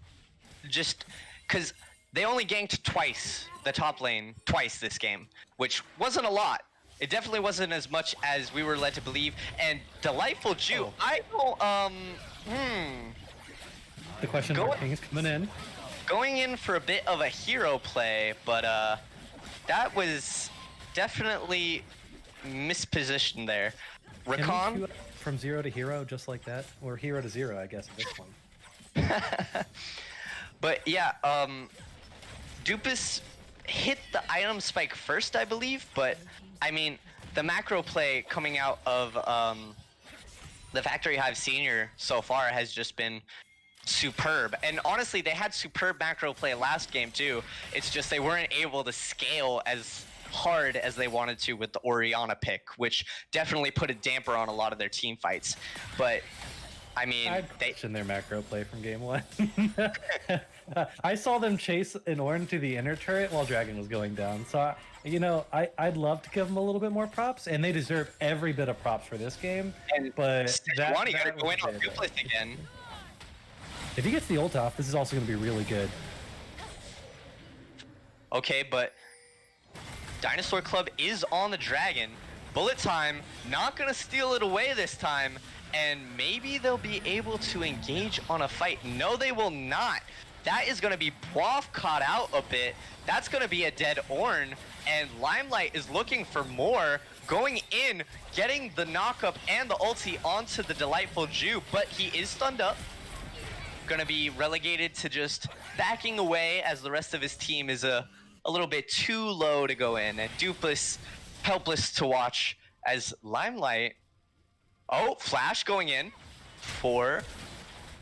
just because they only ganked twice the top lane twice this game, which wasn't a lot. It definitely wasn't as much as we were led to believe. And Delightful Jew, I don't The question mark king is coming in. Going in for a bit of a hero play, but that was definitely mispositioned there. Rakan from 0 to hero just like that, or hero to 0, I guess at this point. But yeah, Dupus hit the item spike first, I believe, but I mean, the macro play coming out of the Factory Hive Senior so far has just been superb. And honestly, they had superb macro play last game too. It's just they weren't able to scale as hard as they wanted to with the Orianna pick, which definitely put a damper on a lot of their team fights. But I mean, I'd question their macro play from game 1. I saw them chase an Ornn to the inner turret while Dragon was going down. So, I'd love to give them a little bit more props, and they deserve every bit of props for this game. But Sejuani gotta go in on Duplex again. If he gets the ult off, this is also going to be really good. Okay, but Dinosaur Club is on the Dragon. Bullet time, not gonna steal it away this time, and maybe they'll be able to engage on a fight. No, they will not. That is gonna be Boif caught out a bit. That's gonna be a dead Ornn, and Limelight is looking for more, going in, getting the knockup and the ulti onto the Delightful Jew, but he is stunned up. Gonna be relegated to just backing away as the rest of his team is a little bit too low to go in, and Dupless helpless to watch as Limelight. Oh, Flash going in for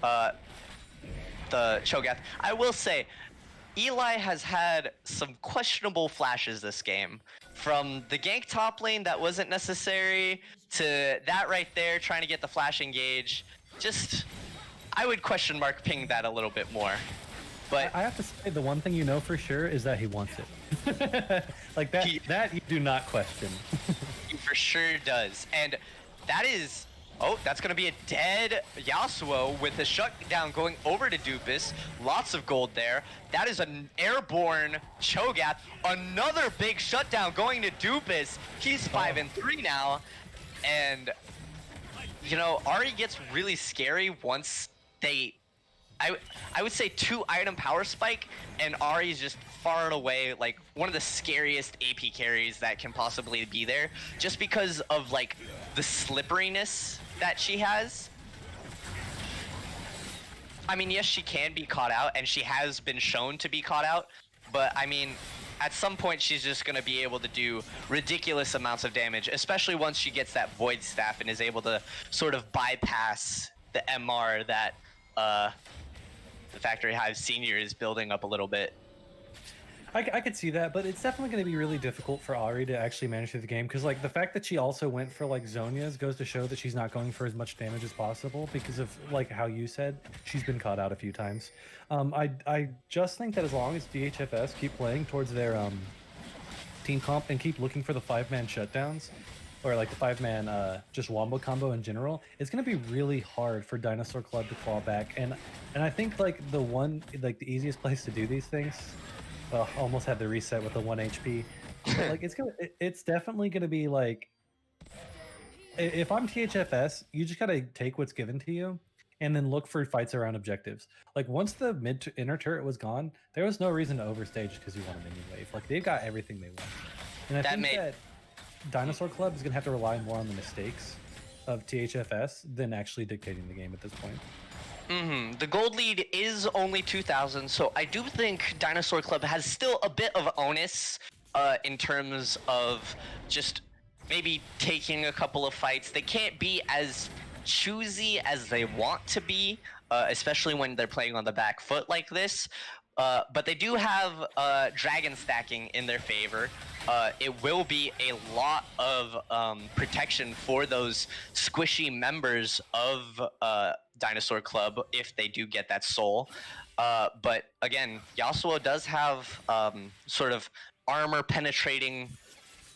the Cho'Gath. I will say, Eli has had some questionable flashes this game. From the gank top lane that wasn't necessary to that right there trying to get the flash engage. Just, I would question mark ping that a little bit more. But I have to say, the one thing you know for sure is that he wants it. Like that, that you do not question. He for sure does. And that is, oh, that's going to be a dead Yasuo with the shutdown going over to Dupus. Lots of gold there. That is an airborne Cho'Gath. Another big shutdown going to Dupus. He's 5-3 now. And, Ahri gets really scary once they... I would say 2 item power spike, and Ahri is just far and away like one of the scariest AP carries that can possibly be there, just because of like the slipperiness that she has. I mean, yes, she can be caught out, and she has been shown to be caught out, but I mean, at some point she's just going to be able to do ridiculous amounts of damage, especially once she gets that Void Staff and is able to sort of bypass the MR that the Factory Hive Senior is building up a little bit. I could see that, but it's definitely going to be really difficult for Ari to actually manage through the game because, like, the fact that she also went for like Zonia's goes to show that she's not going for as much damage as possible because of like how you said she's been caught out a few times. I just think that as long as DHFS keep playing towards their team comp and keep looking for the 5-man shutdowns or like the 5-man just wombo combo in general, it's going to be really hard for Dinosaur Club to claw back. And I think like the easiest place to do these things. Almost had the reset with the 1 HP. But, like it's definitely gonna be like if I'm THFS, you just gotta take what's given to you and then look for fights around objectives. Like once the mid to inner turret was gone, there was no reason to overstage because you want a minion wave. Like they've got everything they want. And I think that Dinosaur Club is gonna have to rely more on the mistakes of THFS than actually dictating the game at this point. The gold lead is only 2,000, so I do think Dinosaur Club has still a bit of onus in terms of just maybe taking a couple of fights. They can't be as choosy as they want to be, especially when they're playing on the back foot like this. But they do have dragon stacking in their favor. It will be a lot of protection for those squishy members of Dinosaur Club if they do get that soul. But again, Yasuo does have sort of armor penetrating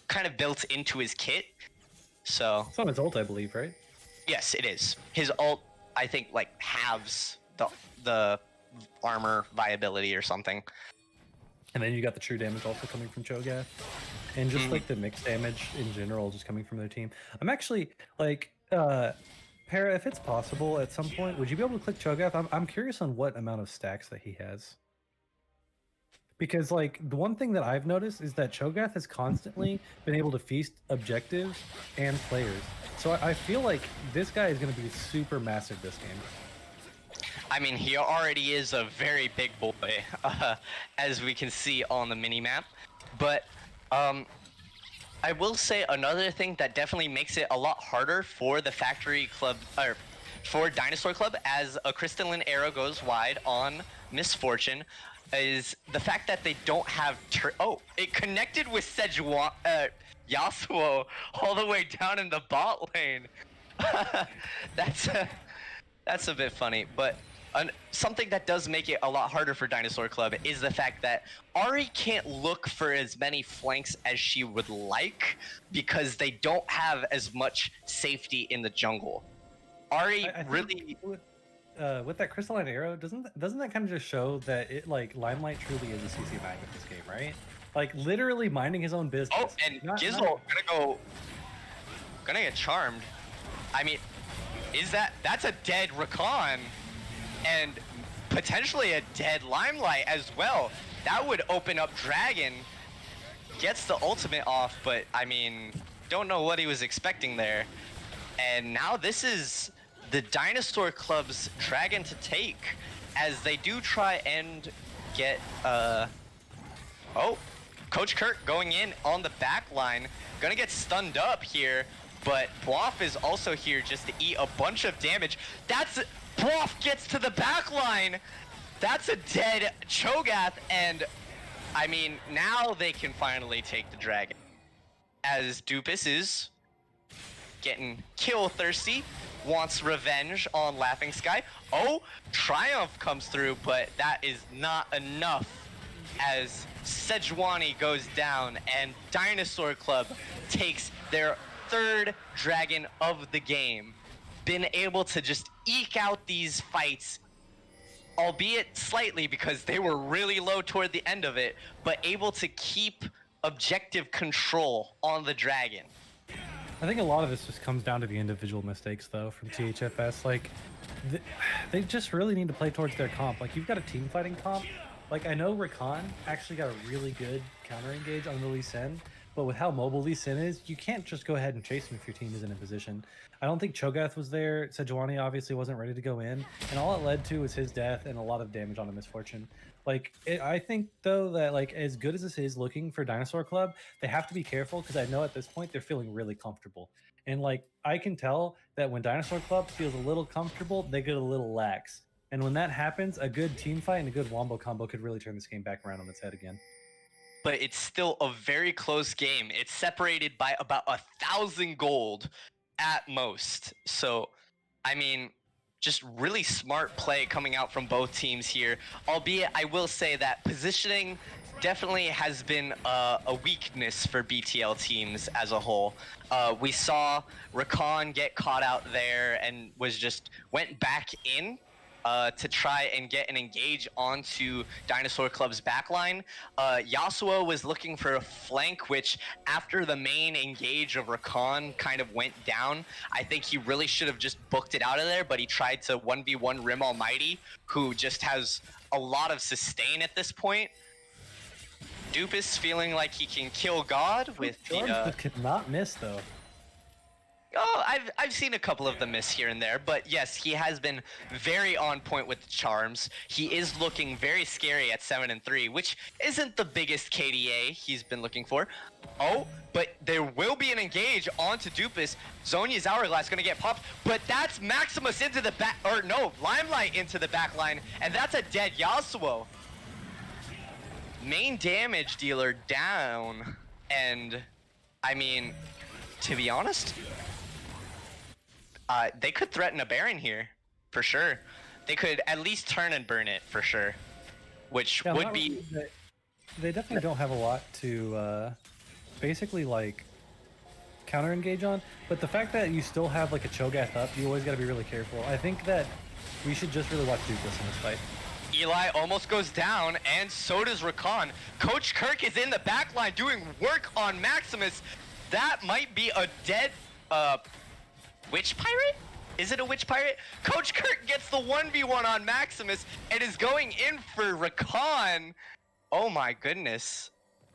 kind of built into his kit. So it's on his ult, I believe, right? Yes, it is. His ult, I think, like halves the armor viability or something. And then you got the true damage also coming from Cho'Gath. And just like the mixed damage in general just coming from their team. I'm actually like Para, if it's possible at some point, would you be able to click Cho'Gath? I'm curious on what amount of stacks that he has. Because like the one thing that I've noticed is that Cho'Gath has constantly been able to feast objectives and players. So I feel like this guy is going to be super massive this game. I mean, he already is a very big boy, as we can see on the mini-map. But I will say another thing that definitely makes it a lot harder for the Factory Club, or for Dinosaur Club, as a Crystalline Arrow goes wide on Misfortune, is the fact that they don't have... it connected with Yasuo all the way down in the bot lane. That's a bit funny, but something that does make it a lot harder for Dinosaur Club is the fact that Ari can't look for as many flanks as she would like because they don't have as much safety in the jungle. Ari really... With that crystalline arrow, doesn't that kind of just show that it like Limelight truly is a CC magnet this game, right? Like literally minding his own business. Oh, and Gizzle gonna get charmed. I mean, that's a dead Rakan and potentially a dead Limelight as well. That would open up Dragon. Gets the ultimate off, but I mean, don't know what he was expecting there. And now this is the Dinosaur Club's Dragon to take as they do try and get Coach Kirk going in on the back line. Gonna get stunned up here, but Bluff is also here just to eat a bunch of damage. Bluff gets to the back line. That's a dead Cho'Gath, and I mean, now they can finally take the dragon. As Dupus is getting kill thirsty, wants revenge on Laughing Sky. Oh, Triumph comes through, but that is not enough as Sejuani goes down and Dinosaur Club takes their third dragon of the game. Been able to just eke out these fights, albeit slightly because they were really low toward the end of it, but able to keep objective control on the dragon. I think a lot of this just comes down to the individual mistakes, though, from THFS. Like, they just really need to play towards their comp. Like, you've got a team fighting comp. Like, I know Rakan actually got a really good counter engage on the Lee Sin, but with how mobile Lee Sin is, you can't just go ahead and chase him if your team isn't in position. I don't think Cho'Gath was there. Sejuani obviously wasn't ready to go in, and all it led to was his death and a lot of damage on a Misfortune. Like, I think, though, that, like, as good as this is looking for Dinosaur Club, they have to be careful because I know at this point they're feeling really comfortable. And, like, I can tell that when Dinosaur Club feels a little comfortable, they get a little lax. And when that happens, a good team fight and a good wombo combo could really turn this game back around on its head again. but it's still a very close game. It's separated by about 1,000 gold at most. So, I mean, just really smart play coming out from both teams here. Albeit, I will say that positioning definitely has been a weakness for BTL teams as a whole. We saw Rakan get caught out there and went back in to try and get an engage onto Dinosaur Club's backline. Yasuo was looking for a flank, which after the main engage of Rakan kind of went down, I think he really should have just booked it out of there, but he tried to 1v1 Rim Almighty, who just has a lot of sustain at this point. Dupus feeling like he can kill God with Charms that could not miss though. Oh, I've seen a couple of them miss here and there, but yes, he has been very on point with the charms. He is looking very scary at 7-3, which isn't the biggest KDA he's been looking for. Oh, but there will be an engage onto Dupus. Zhonya's Hourglass gonna get popped, but that's Maximus into the back, or no, Limelight into the back line, and that's a dead Yasuo. Main damage dealer down, and I mean, to be honest, they could threaten a Baron here, for sure. They could at least turn and burn it, for sure. Which would be... They definitely don't have a lot to basically, like, counter-engage on. But the fact that you still have, like, a Cho'Gath up, you always got to be really careful. I think that we should just really watch Dupus in this fight. Eli almost goes down, and so does Rakan. Coach Kirk is in the backline doing work on Maximus. That might be a dead... Witch Pirate? Is it a Witch Pirate? Coach Kirk gets the 1v1 on Maximus and is going in for Rakan. Oh my goodness.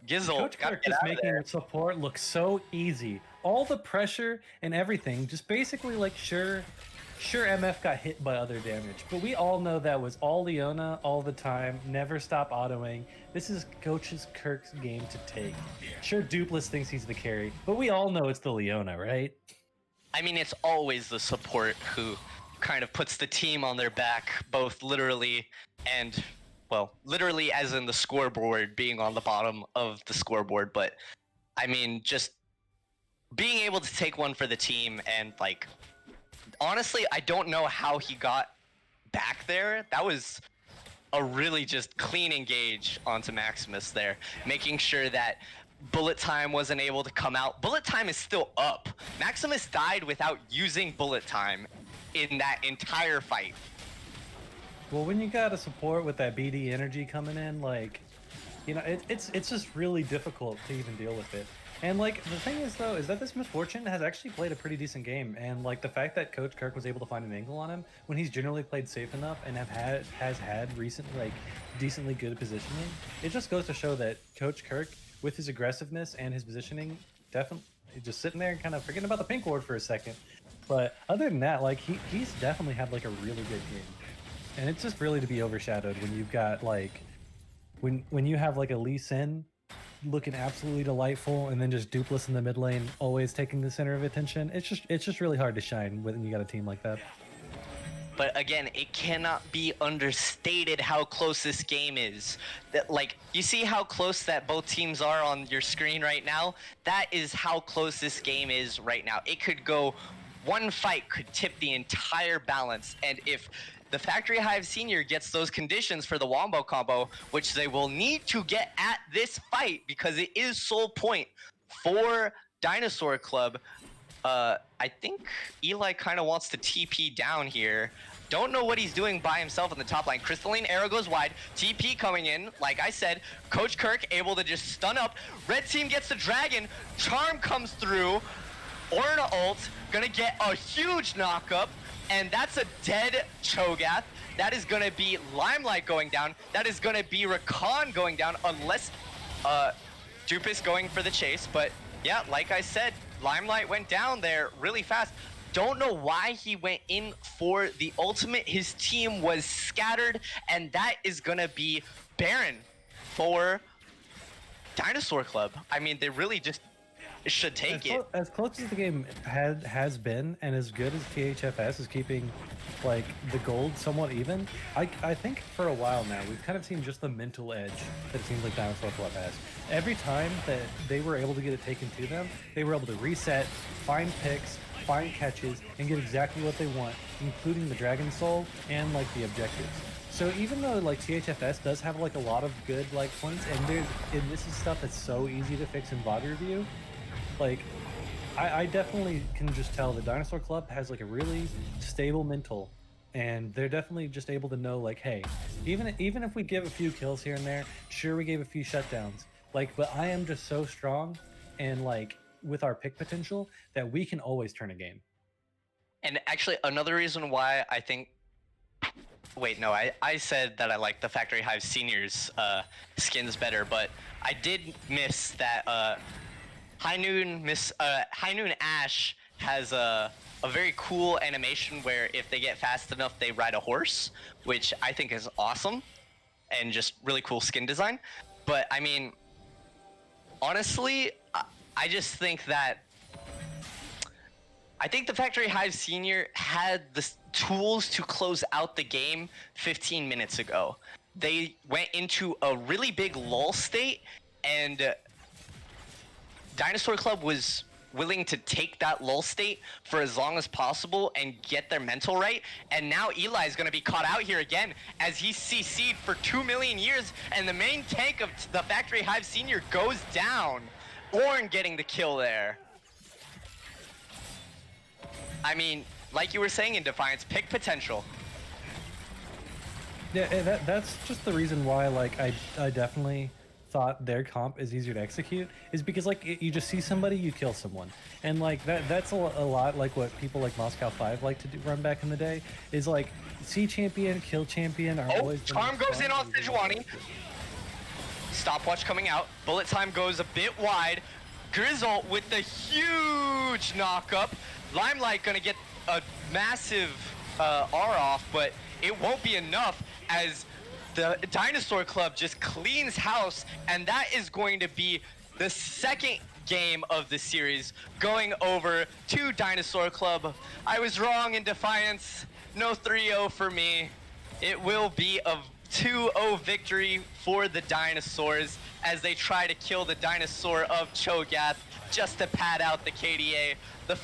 Gizzle, Coach Kirk is making support look so easy. All the pressure and everything, just basically like, sure MF got hit by other damage, but we all know that was all Leona all the time, never stop autoing. This is Coach Kirk's game to take. Sure, Dupless thinks he's the carry, but we all know it's the Leona, right? I mean, it's always the support who kind of puts the team on their back, both literally and, well, literally as in the scoreboard being on the bottom of the scoreboard, but I mean, just being able to take one for the team and, like, honestly, I don't know how he got back there. That was a really just clean engage onto Maximus there, making sure that bullet time wasn't able to come out. Bullet time is still up. Maximus died without using bullet time in that entire fight. Well, when you got a support with that BD energy coming in, like, you know, it's just really difficult to even deal with it. And like the thing is though, is that this Misfortune has actually played a pretty decent game, and like the fact that Coach Kirk was able to find an angle on him when he's generally played safe enough and has had recently like decently good positioning, it just goes to show that Coach Kirk, with his aggressiveness and his positioning, definitely just sitting there and kind of forgetting about the pink ward for a second. But other than that, like he's definitely had like a really good game, and it's just really to be overshadowed when you've got like when you have like a Lee Sin looking absolutely delightful, and then just Dupless in the mid lane always taking the center of attention. It's just really hard to shine when you got a team like that. But again, it cannot be understated how close this game is. That, like, you see how close that both teams are on your screen right now? That is how close this game is right now. It could go, one fight could tip the entire balance, and if the Factory Hive Senior gets those conditions for the Wombo combo, which they will need to get at this fight because it is sole point for Dinosaur Club. I think Eli kind of wants to TP down here. Don't know what he's doing by himself on the top line. Crystalline arrow goes wide. TP coming in. Like I said, Coach Kirk able to just stun up. Red team gets the dragon. Charm comes through. Orna ult. Gonna get a huge knockup. And that's a dead Cho'Gath. That is gonna be Limelight going down. That is gonna be Rakan going down unless Dupus going for the chase. But yeah, like I said, Limelight went down there really fast. Don't know why he went in for the ultimate. His team was scattered, and that is gonna be Baron for Dinosaur Club. I mean, they really just should take it. As close as the game has been, and as good as THFS is keeping like the gold somewhat even, I think for a while now we've kind of seen just the mental edge that it seems like Dinosaur Club has. Every time that they were able to get it taken to them, they were able to reset, find picks, find catches, and get exactly what they want, including the Dragon Soul and like the objectives. So even though like THFS does have like a lot of good like points, and this is stuff that's so easy to fix in VOD review, like I definitely can just tell the Dinosaur Club has like a really stable mental, and they're definitely just able to know like, hey, even if we give a few kills here and there, sure we gave a few shutdowns, like, but I am just so strong and like with our pick potential that we can always turn a game. And actually, another reason why I think. Wait, no, I said that I like the Factory Hive Seniors skins better, but I did miss that High Noon Ash has a very cool animation where if they get fast enough, they ride a horse, which I think is awesome and just really cool skin design. But I mean, honestly, I just think that I think the Factory Hive Senior had the tools to close out the game 15 minutes ago. They went into a really big lull state, and Dinosaur Club was willing to take that lull state for as long as possible and get their mental right. And now Eli is going to be caught out here again as he's CC'd for 2 million years, and the main tank of the Factory Hive Senior goes down. Orn getting the kill there. I mean, like you were saying in Defiance, pick potential. Yeah, and that's just the reason why like I definitely thought their comp is easier to execute, is because like you just see somebody, you kill someone, and like that's a lot like what people like Moscow 5 like to do, run back in the day, is like see champion, kill champion are always. Charm goes in on Sejuani. Stopwatch coming out. Bullet time goes a bit wide. Grizzle with the huge knockup. Limelight gonna get a massive R off, but it won't be enough as the Dinosaur Club just cleans house, and that is going to be the second game of the series going over to Dinosaur Club. I was wrong in Defiance. No 3-0 for me. It will be a 2-0 victory for the Dinosaurs as they try to kill the Dinosaur of Cho'Gath just to pad out the KDA. The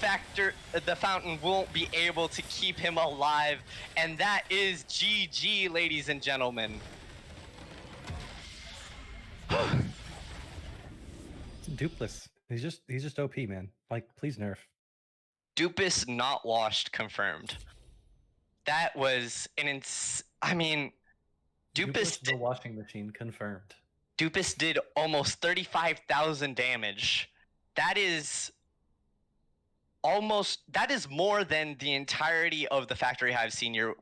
Fountain won't be able to keep him alive, and that is GG, ladies and gentlemen. Dupless. He's just OP, man. Like, please nerf. Dupus not washed confirmed. That was an I mean, Dupus the washing machine confirmed. Dupus did almost 35,000 damage. That is more than the entirety of the Factory Hive Senior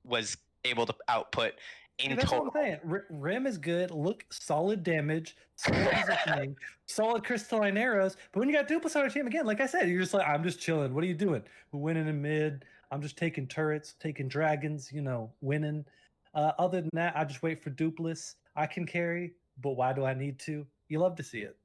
was able to output in that's total. What I'm saying. Rim is good. Look, solid damage, solid positioning, solid crystalline arrows. But when you got Duplex on your team, again, like I said, you're just like, I'm just chilling. What are you doing? We're winning in mid. I'm just taking turrets, taking dragons, winning. Other than that, I just wait for Duplex. I can carry, but why do I need to? You love to see it.